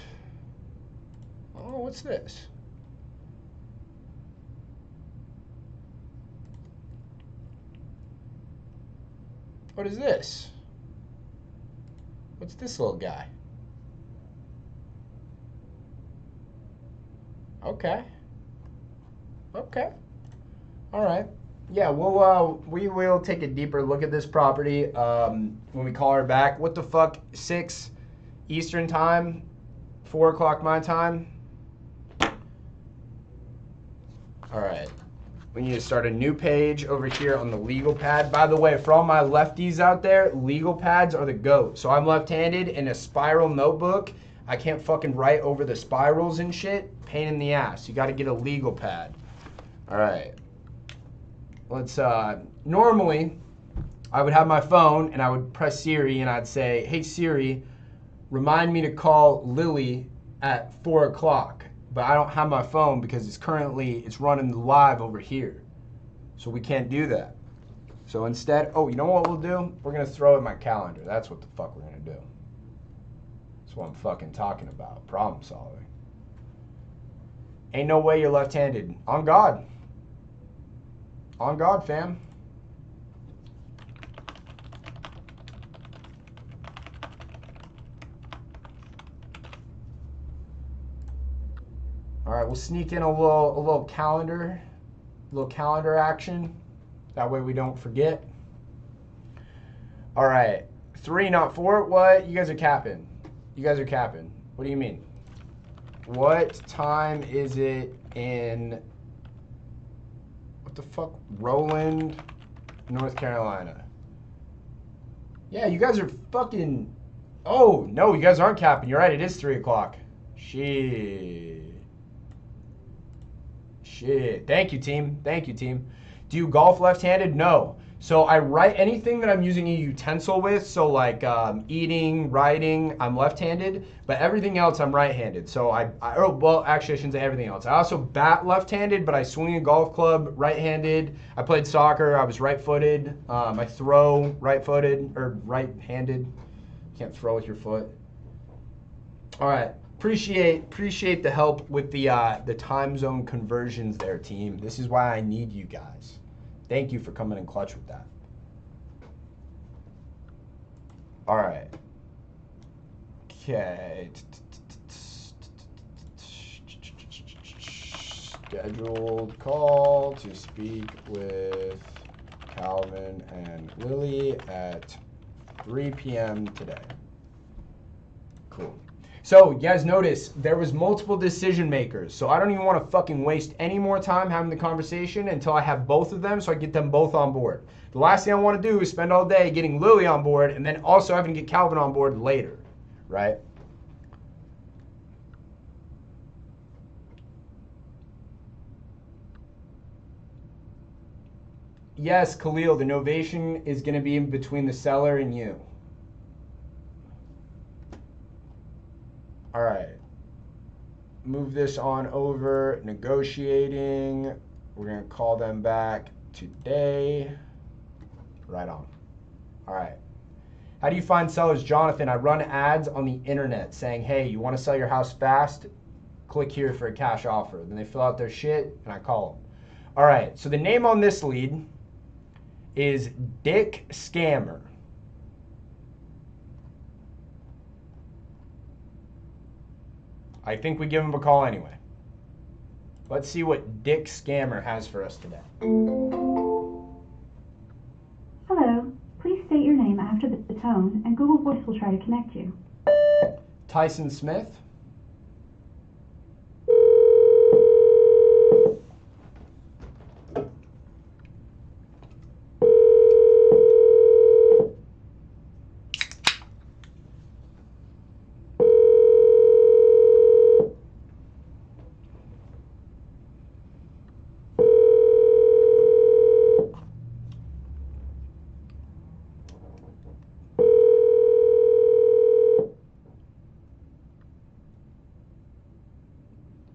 Oh, what's this? What is this? What's this little guy? Okay. Okay. All right. Yeah, we will take a deeper look at this property when we call her back. What the fuck? 6 Eastern time, 4 o'clock my time. All right. We need to start a new page over here on the legal pad. By the way, for all my lefties out there, legal pads are the GOAT. So I'm left-handed, and a spiral notebook I can't fucking write over the spirals and shit. Pain in the ass. You got to get a legal pad. All right. Let's, normally, I would have my phone and I would press Siri and I'd say, hey Siri, remind me to call Lily at 4 o'clock. But I don't have my phone because it's running live over here. So we can't do that. So instead, oh, you know what we'll do? We're going to throw it in my calendar. That's what the fuck we're going to do. That's what I'm fucking talking about. Problem solving. Ain't no way you're left-handed. On God. On God, fam. All right, we'll sneak in a little calendar action. That way we don't forget. All right, 3, not 4. What? You guys are capping. You guys are capping. What do you mean? What time is it in, what the fuck? Roland, North Carolina. Yeah, you guys are fucking, oh, no, you guys aren't capping. You're right, it is 3 o'clock. Shit. Thank you, team. Thank you, team. Do you golf left-handed? No. So I write anything that I'm using a utensil with. So like eating, writing, I'm left-handed. But everything else, I'm right-handed. So well, actually, I shouldn't say everything else. I also bat left-handed, but I swing a golf club right-handed. I played soccer. I was right-footed. I throw right-footed or right-handed. Can't throw with your foot. All right. Appreciate the help with the time zone conversions there, team. This is why I need you guys. Thank you for coming in clutch with that. All right. Okay. Scheduled call to speak with Calvin and Lily at 3 p.m. today. Cool. So, you guys notice there was multiple decision makers. So I don't even want to fucking waste any more time having the conversation until I have both of them so I get them both on board. The last thing I want to do is spend all day getting Lily on board and then also having to get Calvin on board later, right? Yes, Khalil, the novation is going to be in between the seller and you. All right. Move this on over. Negotiating. We're going to call them back today. Right on. All right. How do you find sellers? Jonathan, I run ads on the internet saying, hey, you want to sell your house fast? Click here for a cash offer. Then they fill out their shit and I call them. All right. So the name on this lead is Dick Scammer. I think we give him a call anyway. Let's see what Dick Scammer has for us today. Hello. Please state your name after the tone, and Google Voice will try to connect you. Tyson Smith.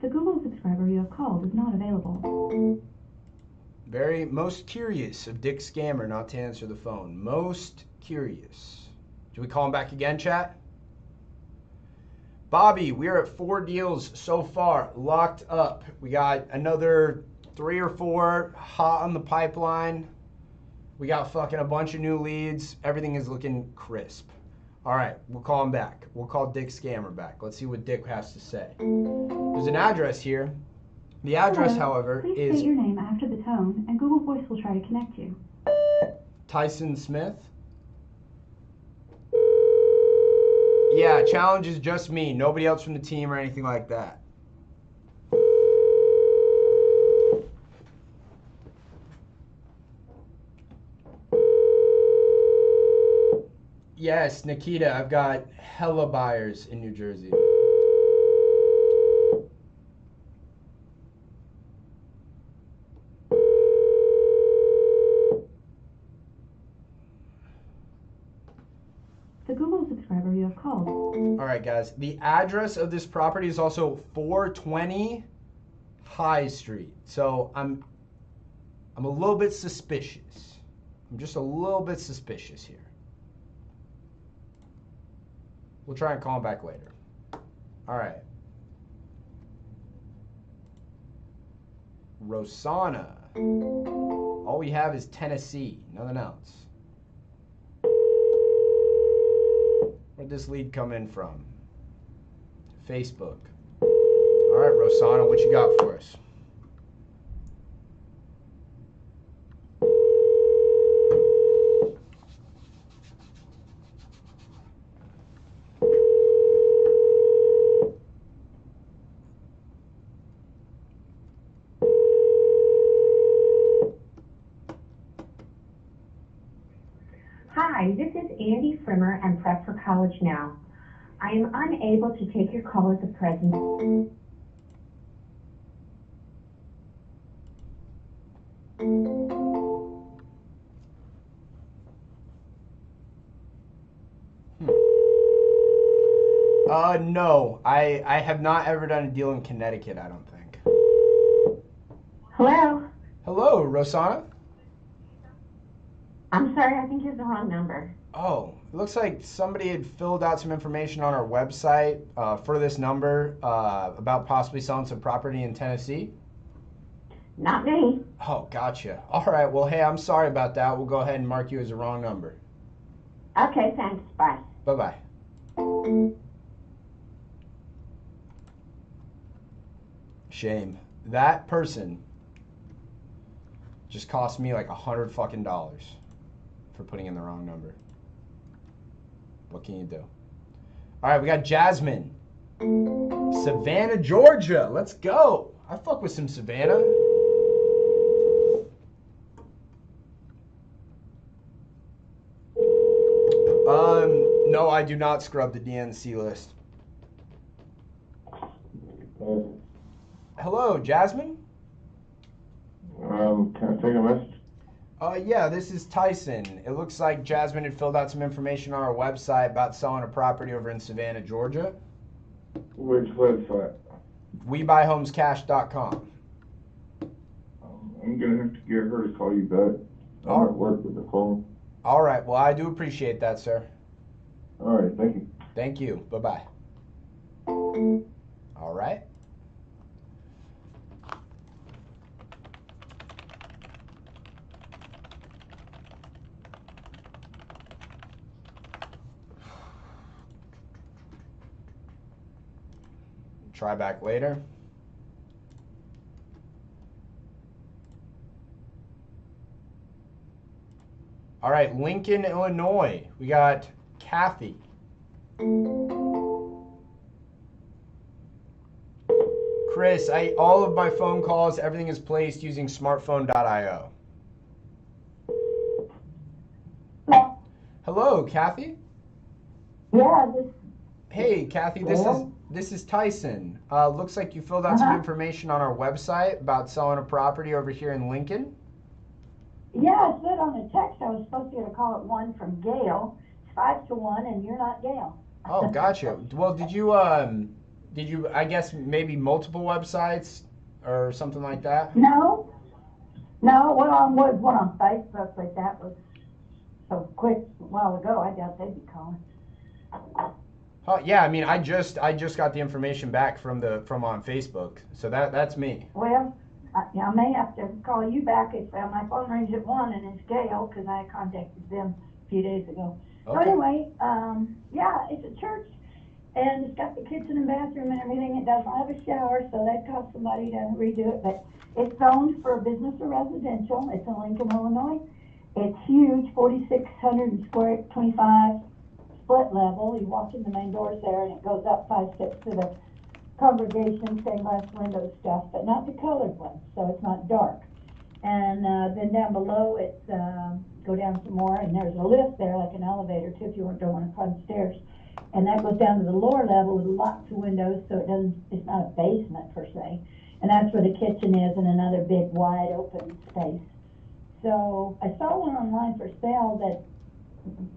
The Google subscriber you have called is not available. Very most curious of Dick Scammer not to answer the phone. Most curious. Do we call him back again, chat? Bobby, we are at 4 deals so far, locked up. We got another 3 or 4 hot on the pipeline. We got fucking a bunch of new leads. Everything is looking crisp. All right, we'll call him back. We'll call Dick Scammer back. Let's see what Dick has to say. There's an address here. The address, Hello. however, Please is state your name after the tone, and Google Voice will try to connect you. Tyson Smith. Yeah, challenge is just me. Nobody else from the team or anything like that. Yes, Nikita, I've got hella buyers in New Jersey. The Google subscriber you have called. All right, guys. The address of this property is also 420 High Street. So I'm a little bit suspicious. I'm just a little bit suspicious here. We'll try and call him back later. All right. Rosanna. All we have is Tennessee, nothing else. Where'd this lead come in from? Facebook. All right, Rosanna, what you got for us? Hi, this is Andy Frimmer and Prep for College Now. I am unable to take your call at the present. No, I have not ever done a deal in Connecticut, I don't think. Hello? Hello, Rosanna? I'm sorry, I think you have the wrong number. Oh, it looks like somebody had filled out some information on our website for this number about possibly selling some property in Tennessee. Not me. Oh, gotcha. All right, well, hey, I'm sorry about that. We'll go ahead and mark you as a wrong number. Okay, thanks. Bye. Bye-bye. Shame. That person just cost me like $100 fucking for putting in the wrong number. What can you do? All right, we got Jasmine. Savannah, Georgia. Let's go. I fuck with some Savannah. No, I do not scrub the DNC list. Hello, Jasmine? Can I take a message? Yeah, this is Tyson. It looks like Jasmine had filled out some information on our website about selling a property over in Savannah, Georgia. Which website? WeBuyHomesCash.com. I'm gonna have to get her to call you back. I'm at work with the phone. All right, well, I do appreciate that, sir. All right, thank you. Thank you. Bye-bye. All right. Try back later. All right, Lincoln, Illinois. We got Kathy. Chris, all of my phone calls, everything is placed using smartphone.io. Hello, Kathy? Yeah, Hey, Kathy, this is Tyson. Looks like you filled out some information on our website about selling a property over here in Lincoln. yeah, it said on the text I was supposed to get a call at 1 from Gail. It's 5 to 1, and you're not Gail. Oh, gotcha. Well, did you, I guess, maybe multiple websites or something like that? No, one on Facebook, but that was so quick a while ago. I doubt they'd be calling. Yeah, I mean, I just got the information back from on Facebook, so that's me. Well, I may have to call you back if my phone rings at 1 and it's Gail, because I contacted them a few days ago. Okay. So anyway, yeah, it's a church, and it's got the kitchen and bathroom and everything. It doesn't have a shower, so that cost somebody to redo it, but it's zoned for business or residential. It's in Lincoln, Illinois. It's huge, 4,600 square, 25 split level. You walk in the main doors there, and it goes up 5 steps to the congregation, stained glass window stuff, but not the colored ones, so it's not dark. And then down below, it's go down some more, and there's a lift there, like an elevator too, if you don't want to climb stairs. And that goes down to the lower level with lots of windows, so it's not a basement per se. And that's where the kitchen is, and another big wide open space. So I saw one online for sale that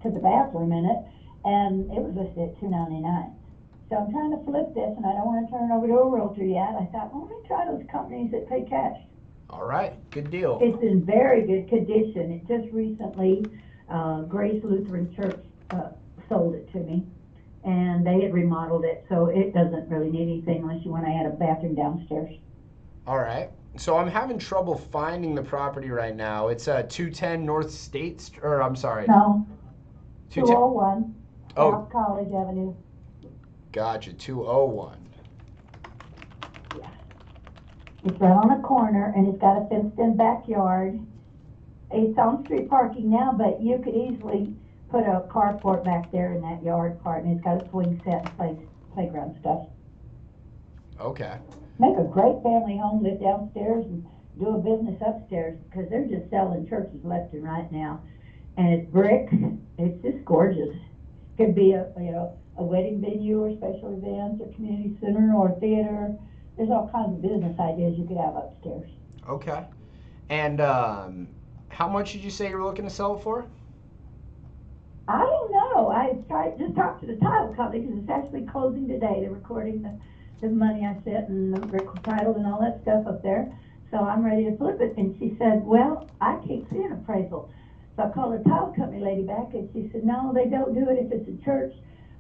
took the bathroom in it, and it was listed at $299. So I'm trying to flip this, and I don't want to turn it over to a realtor yet. I thought, well, let me try those companies that pay cash. All right, good deal. It's in very good condition. It just recently, Grace Lutheran Church sold it to me, and they had remodeled it, so it doesn't really need anything unless you want to add a bathroom downstairs. All right. So I'm having trouble finding the property right now. It's 210 North State, or I'm sorry. No, 210. 201 Oh. South College Avenue. Gotcha, 201. Yeah. It's right on the corner, and it's got a fenced-in backyard. It's on street parking now, but you could easily put a carport back there in that yard part, and it's got a swing set and playground stuff. Okay. Make a great family home, live downstairs and do a business upstairs, because they're just selling churches left and right now. And it's brick. It's just gorgeous. Could be a wedding venue or special events or community center or theater. There's all kinds of business ideas you could have upstairs. Okay. And how much did you say you were looking to sell it for? I don't know. I just talked to the title company because it's actually closing today. They're recording the money I sent and the title and all that stuff up there. So I'm ready to flip it. And she said, well, I can't see an appraisal. So I called the title company lady back, and she said, no, they don't do it if it's a church.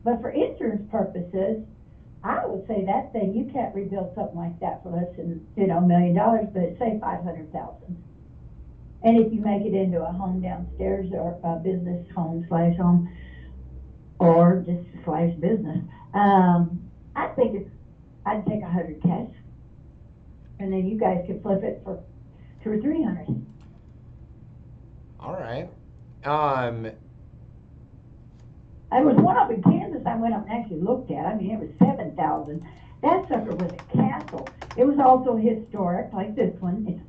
But for insurance purposes, I would say that thing, you can't rebuild something like that for less than, $1 million, but say $500,000. And if you make it into a home downstairs or a business home/home or just / business, I think I'd take 100 cash, and then you guys could flip it for 200 or 300. All right. There was one up in Kansas I went up and actually looked at. I mean, it was 7,000. That sucker was a castle. It was also historic, like this one. It's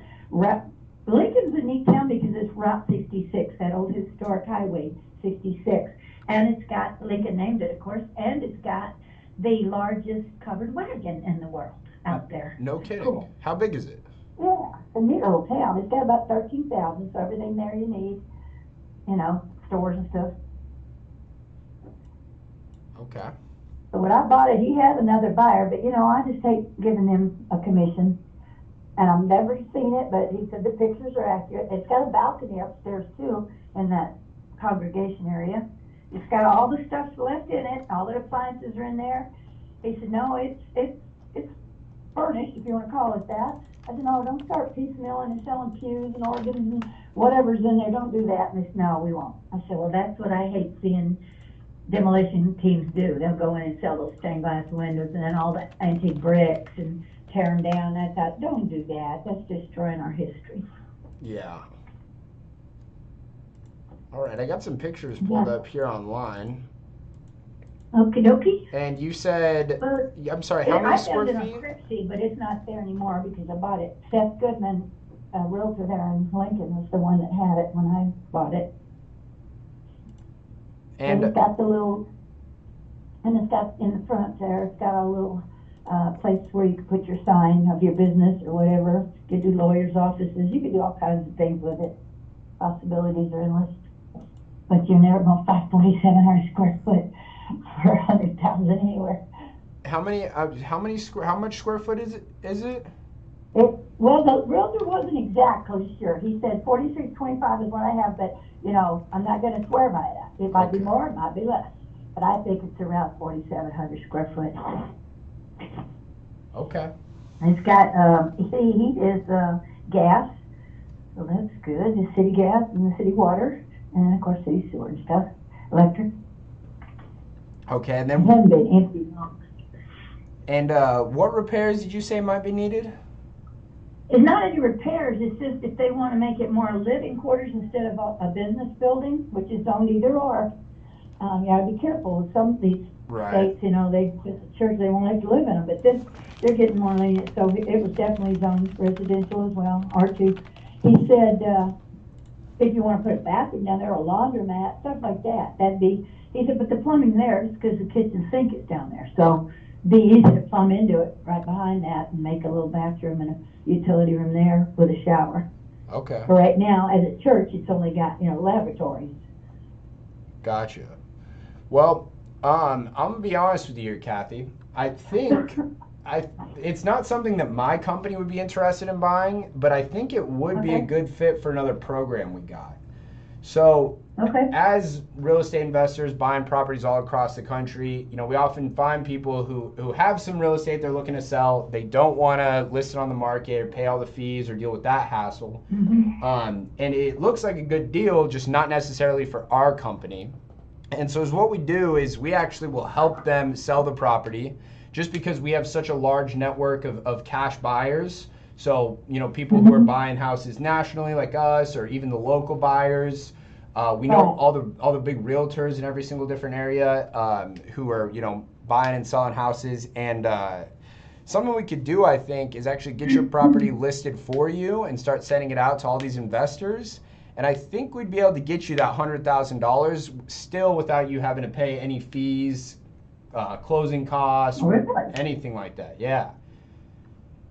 Lincoln's a neat town because it's Route 66, that old historic highway 66, and it's got Lincoln named it, of course, and it's got the largest covered wagon in the world out there. No kidding. Cool. How big is it? Yeah, it's a neat little town. It's got about 13,000, so everything there you need, stores and stuff. Okay. So when I bought it, he had another buyer, but I just hate giving him a commission. And I've never seen it, but he said the pictures are accurate. It's got a balcony upstairs too in that congregation area. It's got all the stuff left in it. All the appliances are in there. He said, no, it's furnished, if you want to call it that. I said, no, don't start piecemealing and selling pews and organs and whatever's in there. Don't do that. And they said, no, we won't. I said, well, that's what I hate seeing demolition teams do. They'll go in and sell those stained glass windows and then all the antique bricks and tear them down. I thought, don't do that. That's destroying our history. Yeah. All right, I got some pictures pulled up here online. Okie dokie. And you said, I'm sorry, how many square feet? I feet? found it on Cripsy, but it's not there anymore because I bought it. Seth Goodman, a realtor there in Lincoln, was the one that had it when I bought it. And it's got it's got in the front there, it's got a little place where you can put your sign of your business or whatever. You could do lawyers' offices. You could do all kinds of things with it. Possibilities are endless. But you're never going to find 4,700 square foot for 100,000 anywhere. How much square foot is it? Well, the realtor wasn't exactly sure. He said 4,625 is what I have, but I'm not going to swear by that. It might be more, it might be less, but I think it's around 4,700 square foot. Okay. It's got heat is gas, so that's good. The city gas and the city water, and of course city sewer and stuff. Electric. Okay, and It then hasn't been empty long. and what repairs did you say might be needed? It's not any repairs, it's just if they want to make it more living quarters instead of a business building, which is zoned either or, you gotta be careful with some of these states, the church, they won't let you live in them, but they're getting more lenient, so it was definitely zoned residential as well, R2. He said, if you want to put a bathroom down there, a laundromat, stuff like that, he said, but the plumbing there is because the kitchen sink is down there, so be easy to plumb into it right behind that and make a little bathroom and a utility room there with a shower. Okay. But right now, as a church, it's only got, lavatories. Gotcha. Well, I'm gonna be honest with you here, Kathy. I think it's not something that my company would be interested in buying, but I think it would be a Okay. good fit for another program we got. So, Okay. as real estate investors buying properties all across the country, we often find people who have some real estate they're looking to sell. They don't want to list it on the market or pay all the fees or deal with that hassle. And it looks like a good deal, just not necessarily for our company. And so what we do is we actually will help them sell the property just because we have such a large network of cash buyers. So, people who are buying houses nationally like us or even the local buyers. We know all the big realtors in every single different area who are, buying and selling houses. And something we could do, I think, is actually get your property listed for you and start sending it out to all these investors. And I think we'd be able to get you that $100,000 still without you having to pay any fees, closing costs, Really? anything like that. Yeah.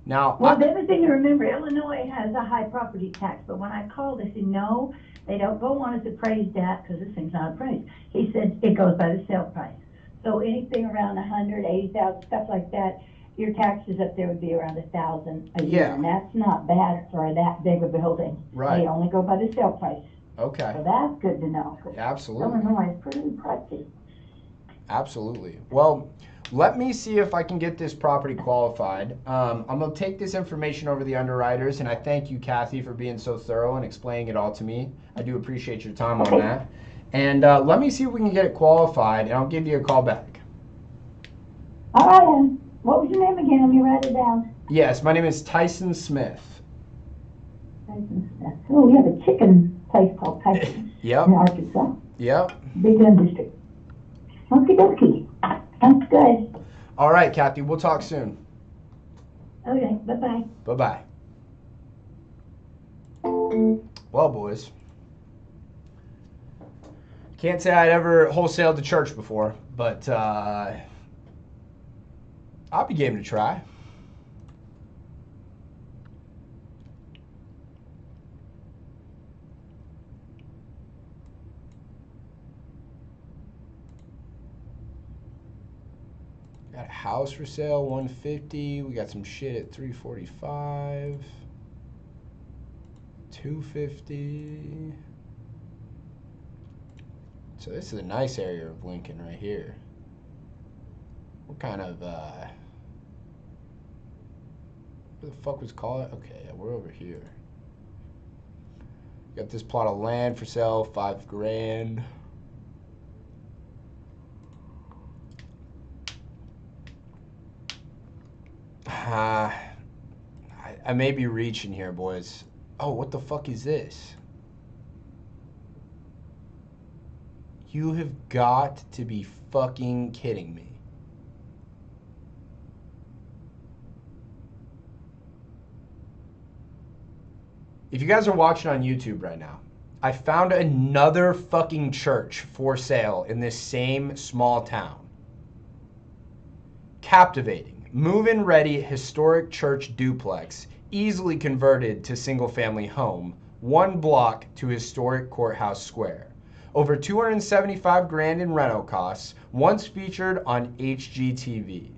Now, Well, the other thing to remember, Illinois has a high property tax, but when I called, they said, no, they don't go on as appraised at, because this thing's not appraised. He said it goes by the sale price. So anything around 180,000, stuff like that, your taxes up there would be around 1,000 a year, and that's not bad for that big a building. Right. They only go by the sale price. Okay. So that's good to know. Absolutely. Illinois is pretty pricey. Absolutely. Well, let me see if I can get this property qualified. I'm going to take this information over the underwriters, and I thank you, Kathy, for being so thorough and explaining it all to me. I do appreciate your time on that. And let me see if we can get it qualified, and I'll give you a call back. All right, then. What was your name again? Let me write it down. Yes, my name is Tyson Smith. Tyson Smith. Oh, we have a chicken place called Tyson Yep. in Arkansas. Yep. Big Gun District. Okie dokie. Sounds good. All right, Kathy, we'll talk soon. Okay, bye-bye. Bye-bye. Well, boys, can't say I'd ever wholesaled to church before, but I'll be game to try. Got a house for sale, 150. We got some shit at 345, 250. So this is a nice area of Lincoln right here. What kind of what the fuck was called? Okay, yeah, we're over here. Got this plot of land for sale, $5,000. I may be reaching here, boys. Oh, what the fuck is this? You have got to be fucking kidding me. If you guys are watching on YouTube right now, I found another fucking church for sale in this same small town. Captivating. Move-in ready historic church duplex, easily converted to single-family home, 1 block to historic Courthouse Square. Over $275,000 in rental costs, once featured on HGTV.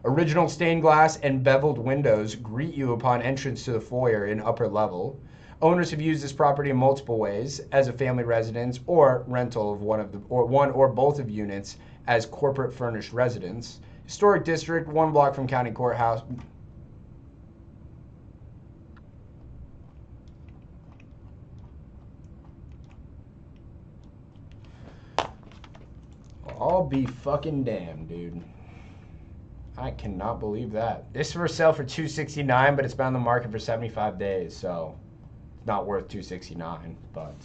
Original stained glass and beveled windows greet you upon entrance to the foyer in upper level. Owners have used this property in multiple ways, as a family residence or rental of one or both of units as corporate furnished residence. Historic district, 1 block from County Courthouse. I'll be fucking damned, dude. I cannot believe that. This is for sale for $269, but it's been on the market for 75 days, so it's not worth $269. But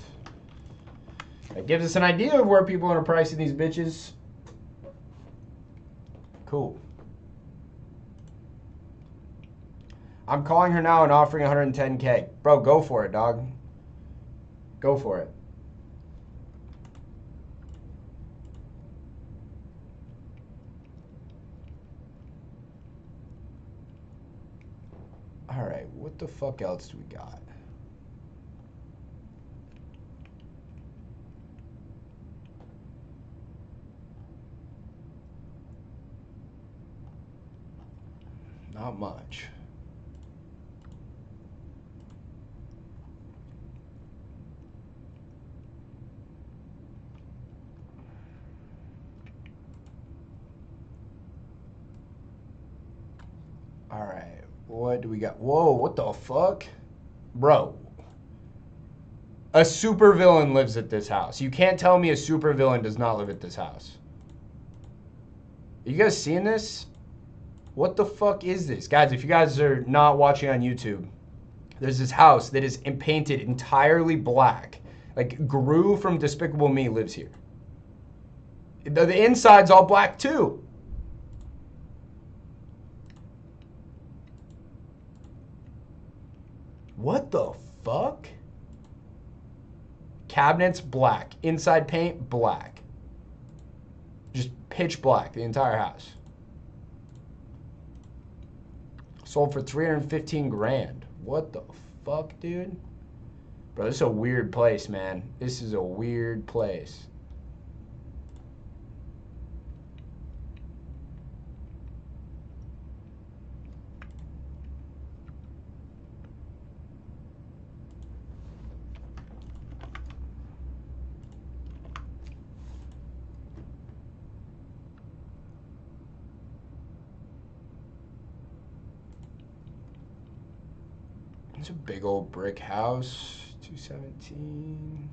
that gives us an idea of where people are pricing these bitches. Cool. I'm calling her now and offering $110K. Bro, go for it, dog. Go for it. All right, what the fuck else do we got? Not much. All right, what do we got? Whoa, what the fuck? Bro, a supervillain lives at this house. You can't tell me a supervillain does not live at this house. Are you guys seeing this? What the fuck is this? Guys, if you guys are not watching on YouTube, there's this house that is painted entirely black. Like, Gru from Despicable Me lives here. The inside's all black too. What the fuck? Cabinets, black. Inside paint, black. Just pitch black, the entire house. Sold for 315 grand. What the fuck, dude? Bro, this is a weird place, man. This is a weird place. It's a big old brick house, 217.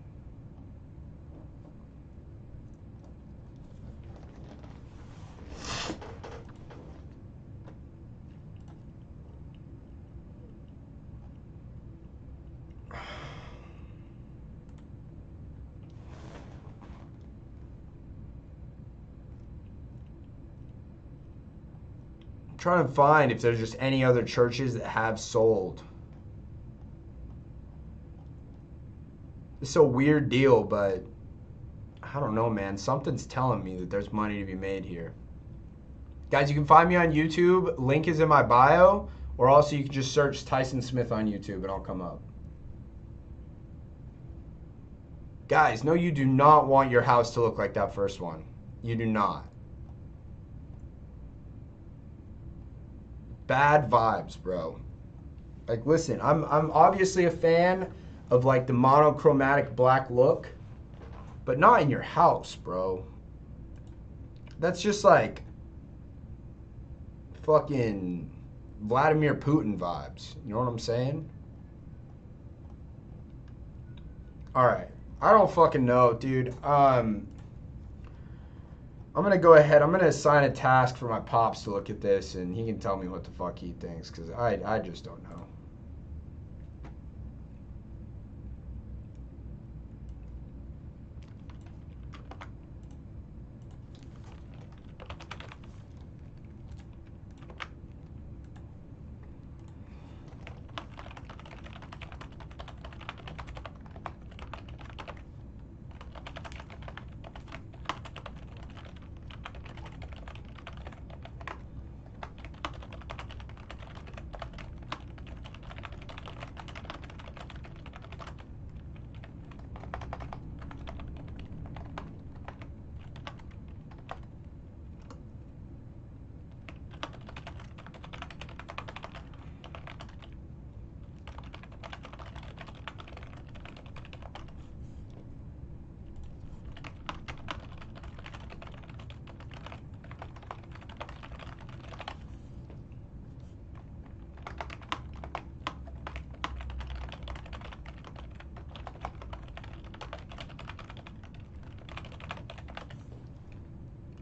I'm trying to find if there's just any other churches that have sold. It's a weird deal, but I don't know, man. Something's telling me that there's money to be made here. Guys, you can find me on YouTube. Link is in my bio. Or also you can just search Tyson Smith on YouTube and I'll come up. Guys, no, you do not want your house to look like that first one. You do not. Bad vibes, bro. Like, listen, I'm obviously a fan of like the monochromatic black look, but not in your house, bro. That's just like fucking Vladimir Putin vibes. You know what I'm saying? All right. I don't fucking know, dude. I'm gonna go ahead. I'm gonna assign a task for my pops to look at this, and he can tell me what the fuck he thinks, because I just don't know.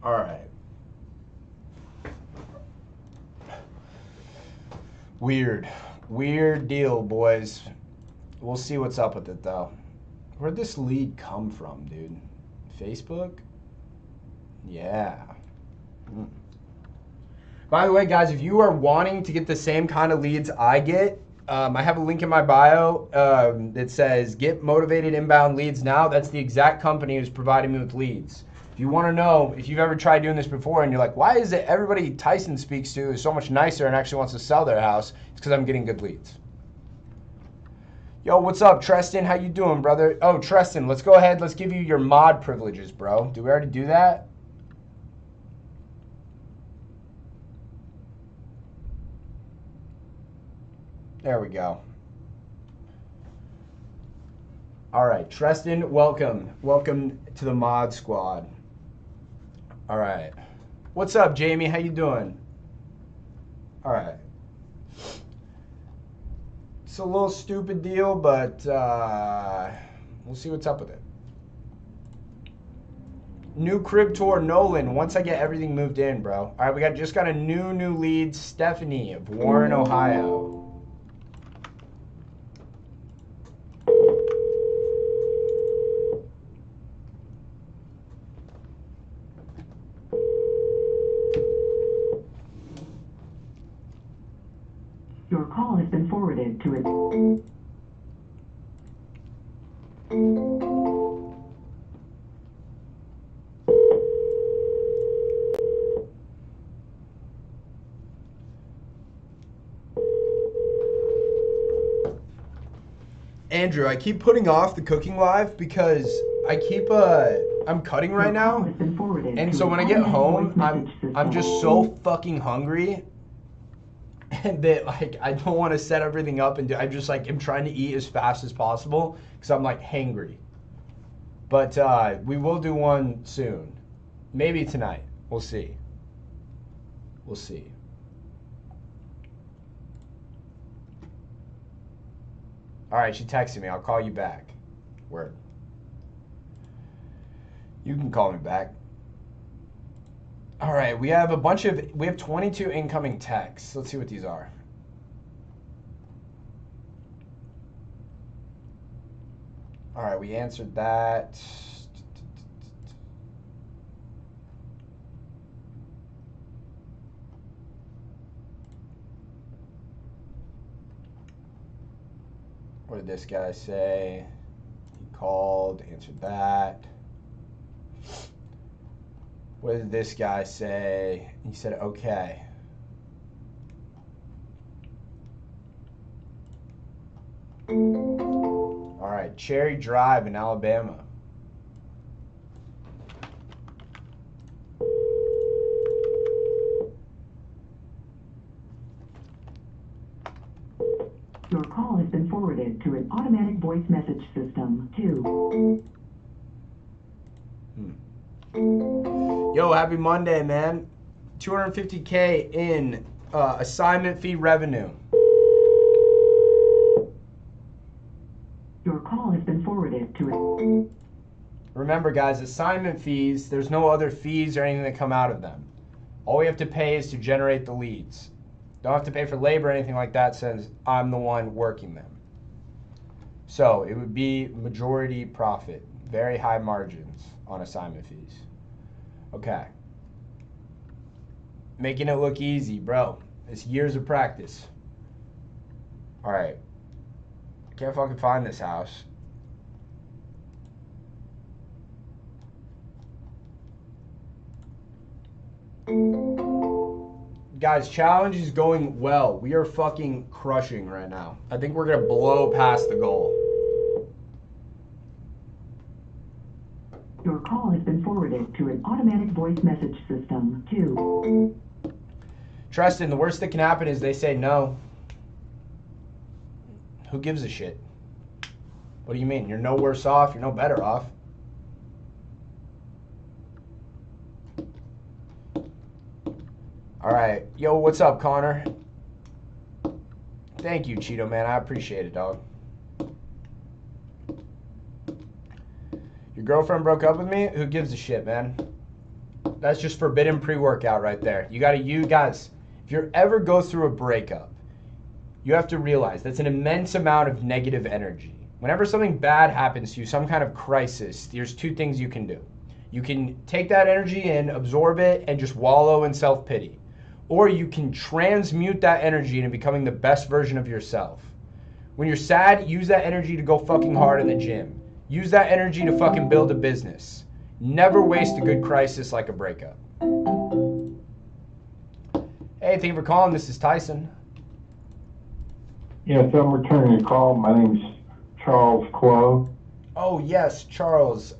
All right. Weird deal, boys. We'll see what's up with it, though. Where'd this lead come from, dude? Facebook? Yeah. By the way, guys, if you are wanting to get the same kind of leads I get, I have a link in my bio that says get motivated inbound leads now. That's the exact company who's providing me with leads. If you want to know if you've ever tried doing this before and you're like, why is it everybody Tyson speaks to is so much nicer and actually wants to sell their house? It's because I'm getting good leads. Yo, what's up, Treston? How you doing, brother? Oh, Treston, let's go ahead. Let's give you your mod privileges, bro. Did we already do that? There we go. All right, Tristan, welcome. Welcome to the mod squad. All right. What's up, Jamie? How you doing? All right. It's a little stupid deal, but we'll see what's up with it. New crib tour, Nolan. Once I get everything moved in, bro. All right, we just got a new lead, Stephanie of Warren, Ohio. Your call has been forwarded to a... Andrew, I keep putting off the cooking live because I keep I'm cutting right now, and so when I get home, I'm just so fucking hungry, and that like I don't want to set everything up and do. I just like am trying to eat as fast as possible because I'm like hangry. But we will do one soon, maybe tonight. We'll see. We'll see. All right, she texted me. I'll call you back. Word. You can call me back. All right, we have 22 incoming texts. Let's see what these are. All right, we answered that. What did this guy say? He called, answered that. What did this guy say? He said, okay. All right, Cherry Drive in Alabama. Your call has been forwarded to an automatic voice message system. 2. Yo, happy Monday, man. 250K in assignment fee revenue. Your call has been forwarded to a... Remember, guys, assignment fees, there's no other fees or anything that come out of them. All we have to pay is to generate the leads. Don't have to pay for labor or anything like that since I'm the one working them. So it would be majority profit, very high margins on assignment fees. Okay. Making it look easy, bro. It's years of practice. All right. I can't fucking find this house. Guys, challenge is going well. We are fucking crushing right now. I think we're gonna blow past the goal. Your call has been forwarded to an automatic voice message system. 2. Tristan, the worst that can happen is they say no. Who gives a shit? What do you mean? You're no worse off, you're no better off. All right. Yo, what's up, Connor? Thank you, Cheeto, man. I appreciate it, dog. Your girlfriend broke up with me? Who gives a shit, man? That's just forbidden pre-workout right there. You guys, if you ever go through a breakup, you have to realize that's an immense amount of negative energy. Whenever something bad happens to you, some kind of crisis, there's 2 things you can do. You can take that energy in, absorb it, and just wallow in self-pity. Or you can transmute that energy into becoming the best version of yourself. When you're sad, use that energy to go fucking hard in the gym. Use that energy to fucking build a business. Never waste a good crisis like a breakup. Hey, thank you for calling. This is Tyson. Yes, I'm returning your call. My name's Charles Quo. Oh, yes, Charles.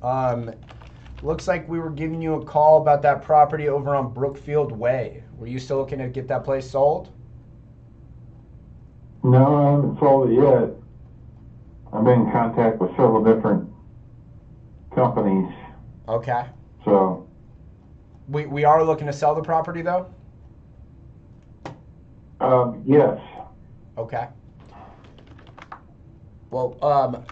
Looks like we were giving you a call about that property over on Brookfield Way. Were you still looking to get that place sold? No, I haven't sold it yet. I've been in contact with several different companies, Okay. so We are looking to sell the property though? yes. Okay. Well,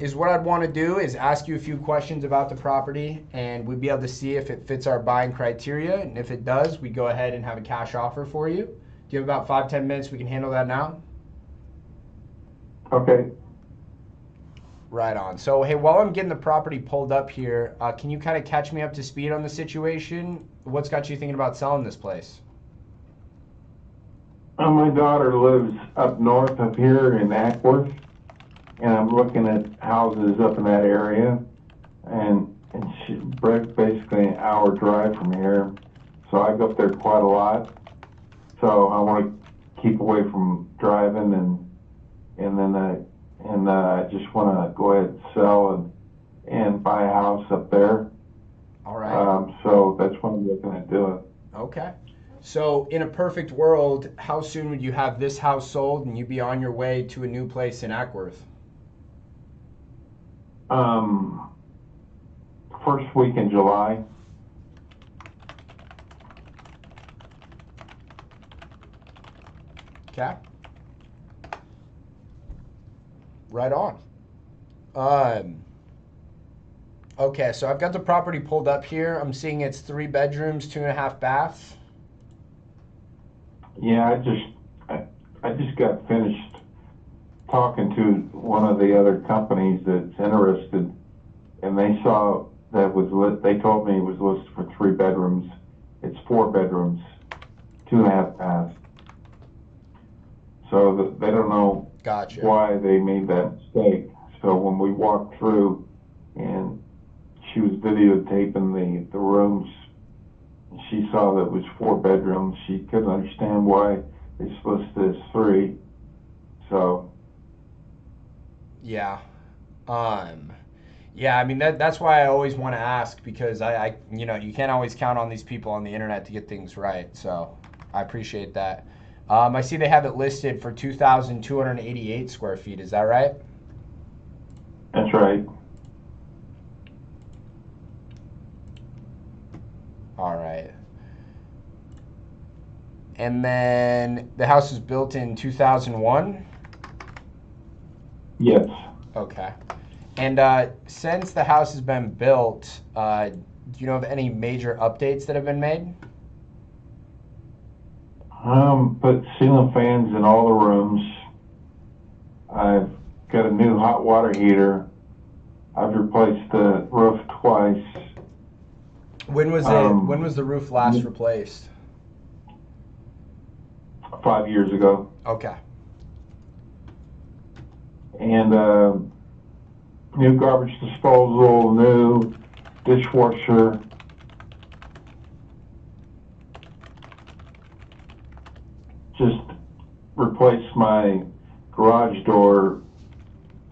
is what I'd want to do is ask you a few questions about the property, and we'd be able to see if it fits our buying criteria, and if it does, we go ahead and have a cash offer for you. Do you have about 5-10 minutes? We can handle that now. Okay. Right on. So, hey, while I'm getting the property pulled up here, can you kind of catch me up to speed on the situation? What's got you thinking about selling this place? My daughter lives up north of here in Ackworth, and I'm looking at houses up in that area, and she's basically an hour drive from here, so I go up there quite a lot. So I want to keep away from driving, and I just want to go ahead and sell and buy a house up there. All right. So that's what I'm looking at doing. Okay. So, in a perfect world, how soon would you have this house sold and you be on your way to a new place in Ackworth? First week in July. Okay. Right on. Okay, so I've got the property pulled up here. I'm seeing it's 3 bedrooms, 2.5 baths. Yeah, I just got finished talking to one of the other companies that's interested, and they saw that they told me it was listed for 3 bedrooms. It's 4 bedrooms, 2.5 baths. So they don't know Gotcha. why they made that mistake. So when we walked through, and she was videotaping the rooms, she saw that it was 4 bedrooms. She couldn't understand why it's listed as 3. So Yeah. Yeah, I mean that's why I always want to ask, because I you can't always count on these people on the internet to get things right. So I appreciate that. I see they have it listed for 2,288 square feet. Is that right? that's right. All right. And then the house was built in 2001? Yes. Okay. And since the house has been built, do you know of any major updates that have been made? Put ceiling fans in all the rooms. I've got a new hot water heater. I've replaced the roof twice. When was the roof last replaced? 5 years ago. Okay. And new garbage disposal, new dishwasher. Just replaced my garage door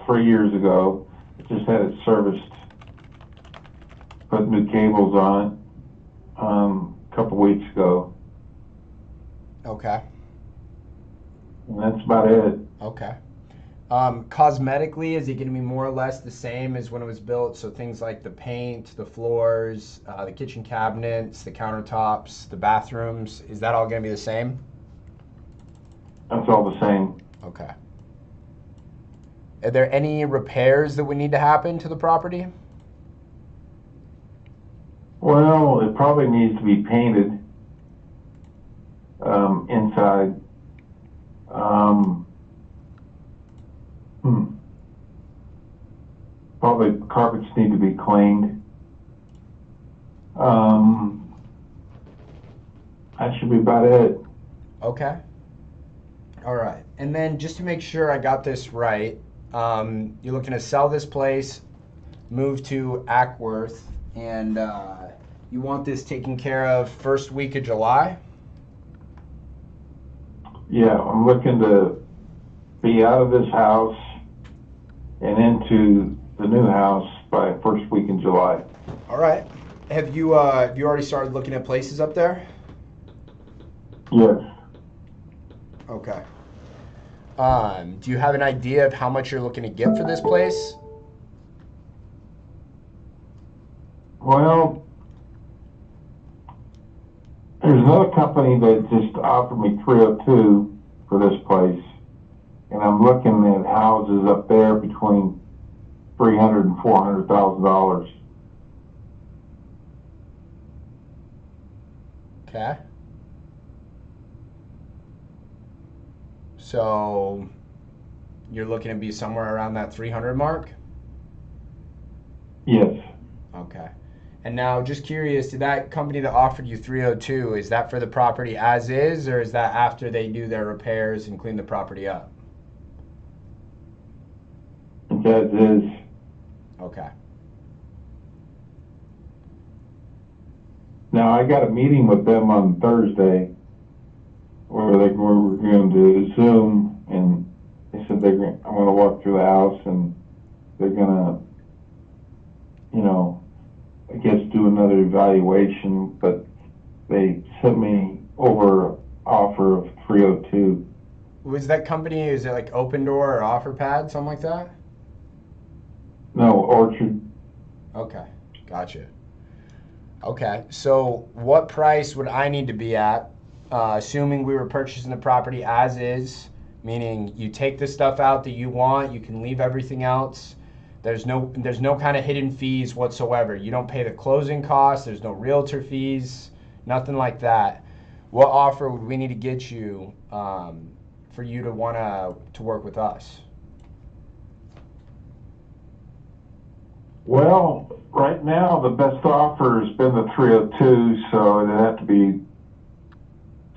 3 years ago. Just had it serviced. Put new cables on it a couple weeks ago. Okay. And that's about it. Okay. Cosmetically, is it going to be more or less the same as when it was built? So things like the paint, the floors, the kitchen cabinets, the countertops, the bathrooms, is that all going to be the same? That's all the same. Okay. Are there any repairs that would need to happen to the property? Well, it probably needs to be painted inside. Probably carpets need to be cleaned. That should be about it. Okay. All right. And then just to make sure I got this right, you're looking to sell this place, move to Ackworth, and you want this taken care of first week of July? Yeah, I'm looking to be out of this house and into the new house by first week in July. All right. Have you already started looking at places up there? Yes. Okay. Do you have an idea of how much you're looking to get for this place? Well, there's another company that just offered me 302 for this place, and I'm looking at houses up there between $300,000 and $400,000. Okay. So you're looking to be somewhere around that 300 mark? Yes. Okay. And now, just curious, did that company that offered you 302, is that for the property as is, or is that after they do their repairs and clean the property up? It's as is. Okay. Now, I got a meeting with them on Thursday where we're going to do Zoom, and they said I'm going to walk through the house, and they're going to, I guess do another evaluation, but they sent me over offer of 302. Was that company, is it like Open Door or OfferPad, something like that? No, Orchard. Okay, gotcha. Okay, so what price would I need to be at, assuming we were purchasing the property as is, meaning you take the stuff out that you want, you can leave everything else. There's no kind of hidden fees whatsoever. You don't pay the closing costs. There's no realtor fees, nothing like that. What offer would we need to get you for you to want to work with us? Well, right now the best offer has been the 302, so it'd have to be,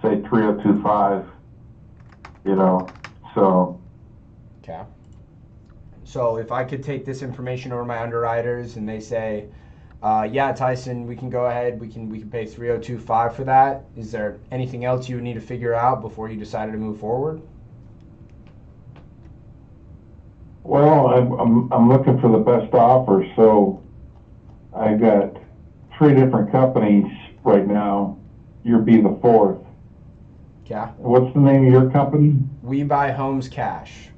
say, 3025. So. Okay. So if I could take this information over my underwriters and they say, yeah, Tyson, we can go ahead, we can pay 3025 for that. Is there anything else you would need to figure out before you decided to move forward? Well, I'm looking for the best offer, so I got 3 different companies right now. You'll be the 4th. Okay. What's the name of your company? We Buy Homes Cash.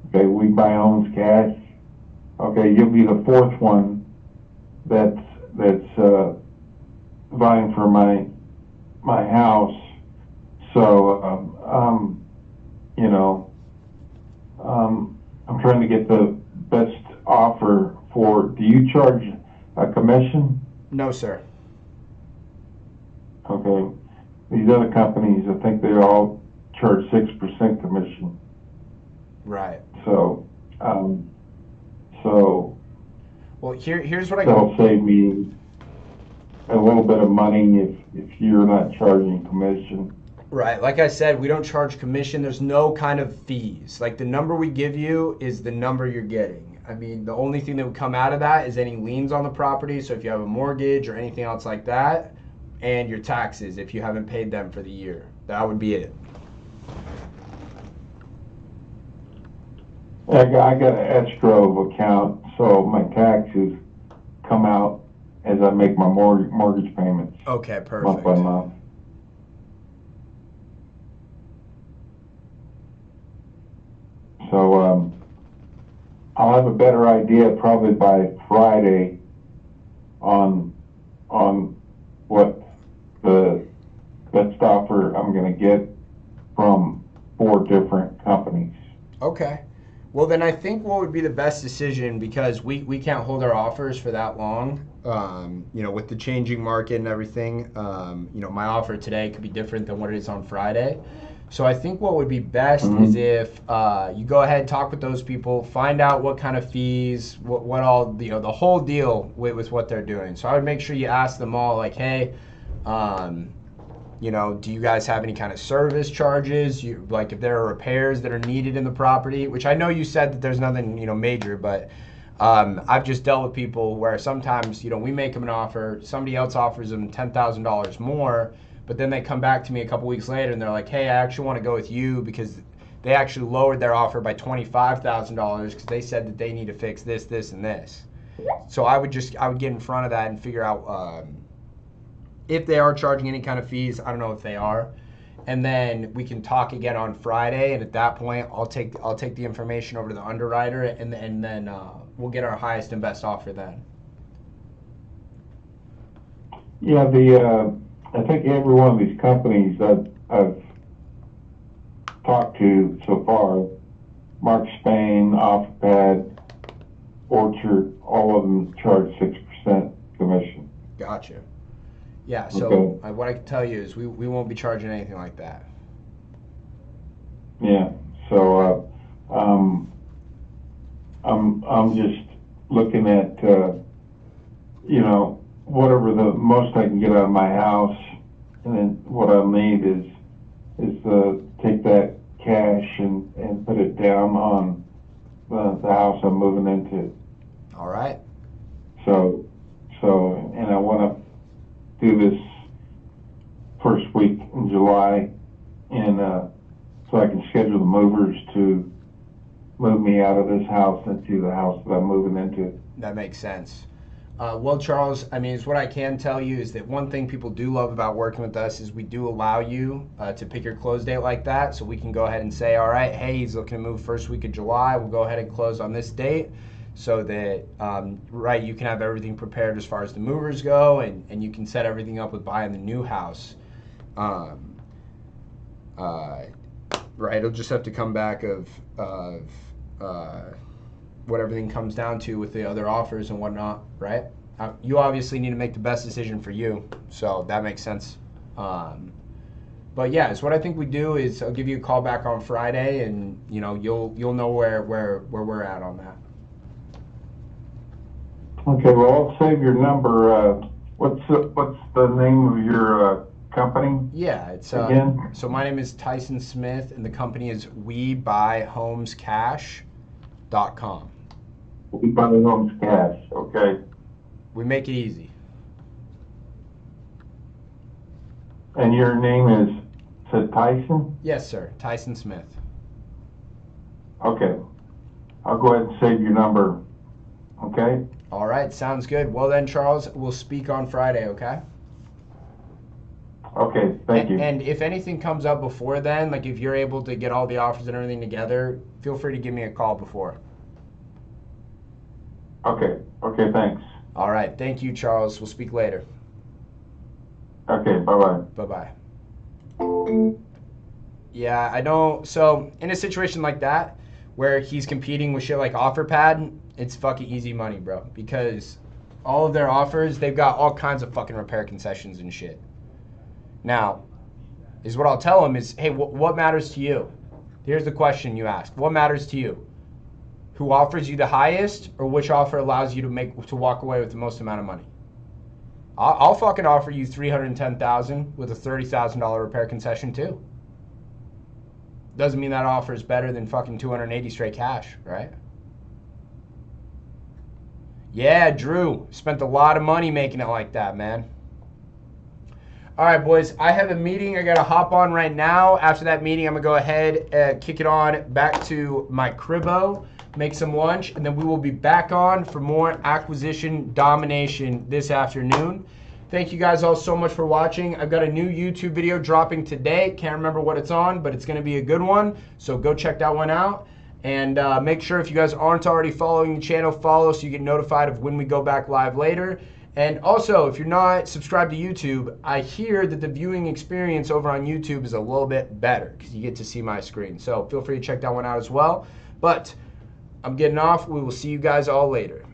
Okay, We Buy Homes Cash. Okay, you'll be the 4th one that's vying for my house. So I'm trying to get the best offer for. Do you charge a commission? No, sir. Okay, these other companies, I think they all charge 6% commission. Right. So, well, here's what that'll save me a little bit of money if you're not charging commission. Right. Like I said, we don't charge commission. There's no kind of fees. Like the number we give you is the number you're getting. I mean, the only thing that would come out of that is any liens on the property. So if you have a mortgage or anything else like that, and your taxes if you haven't paid them for the year. That would be it. I got an escrow account, so my taxes come out as I make my mortgage payments. Okay, perfect. Month by month. So I'll have a better idea probably by Friday on what the best offer I'm going to get from 4 different companies. Okay. Well, then I think what would be the best decision, because we can't hold our offers for that long, with the changing market and everything, my offer today could be different than what it is on Friday. So I think what would be best is if you go ahead, talk with those people, find out what kind of fees, what all, the whole deal with what they're doing. So I would make sure you ask them all, like, hey, do you guys have any kind of service charges? Like if there are repairs that are needed in the property, which I know you said that there's nothing, major, but I've just dealt with people where sometimes, we make them an offer, somebody else offers them $10,000 more, but then they come back to me a couple weeks later and they're like, hey, I actually want to go with you because they actually lowered their offer by $25,000 because they said that they need to fix this, this, and this. So I would get in front of that and figure out if they are charging any kind of fees. I don't know if they are. and then we can talk again on Friday. And at that point, I'll take the information over to the underwriter, and then we'll get our highest and best offer then. Yeah, I think every one of these companies I've talked to so far, Mark Spain, OfferPad, Orchard, all of them charge 6% commission. Gotcha. Yeah, so Okay. what I can tell you is we won't be charging anything like that. Yeah, so I'm just looking at whatever the most I can get out of my house, and then what I need is take that cash and put it down on the house I'm moving into. All right. So and I want to do this first week in July, and so I can schedule the movers to move me out of this house into the house that I'm moving into. That makes sense. Well, Charles, I mean, what I can tell you is that one thing people do love about working with us is we do allow you to pick your close date like that. So we can go ahead and say, all right, hey, he's looking to move first week of July. We'll go ahead and close on this date so that, you can have everything prepared as far as the movers go, and you can set everything up with buying the new house. It'll just have to come back of what everything comes down to with the other offers and whatnot, right? You obviously need to make the best decision for you, so that makes sense. But yeah, so what I think we do is I'll give you a call back on Friday, and you'll know where we're at on that. Okay, well, I'll save your number. What's the name of your company? Yeah, it's again? So my name is Tyson Smith, and the company is WeBuyHomesCash.com. We buy homes cash. Okay. We make it easy. And your name is Tyson? Yes, sir. Tyson Smith. Okay. I'll go ahead and save your number. Okay? All right, sounds good. Well then, Charles, we'll speak on Friday, okay? Okay, thank you. And if anything comes up before then, like if you're able to get all the offers and everything together, feel free to give me a call before. Okay, thanks. All right, thank you, Charles. We'll speak later. Okay, bye-bye. Bye-bye. Yeah, I know. So in a situation like that, where he's competing with shit like OfferPad, it's fucking easy money, bro. Because all of their offers, they've got all kinds of fucking repair concessions and shit. Now, is what I'll tell him is, hey, what matters to you? Here's the question you ask. What matters to you? Who offers you the highest, or which offer allows you to walk away with the most amount of money? I'll fucking offer you $310,000 with a $30,000 repair concession too. Doesn't mean that offer is better than fucking $280 straight cash, right? Yeah, Drew spent a lot of money making it like that, man. All right, boys, I have a meeting I got to hop on right now. After that meeting, I'm going to go ahead and kick it on back to my cribbo, make some lunch, and then we will be back on for more acquisition domination this afternoon. Thank you guys all so much for watching. I've got a new YouTube video dropping today. Can't remember what it's on, but it's going to be a good one. So go check that one out. And make sure if you guys aren't already following the channel, follow so you get notified of when we go back live later. And also, if you're not subscribed to YouTube, I hear that the viewing experience over on YouTube is a little bit better because you get to see my screen. So feel free to check that one out as well. But I'm getting off. We will see you guys all later.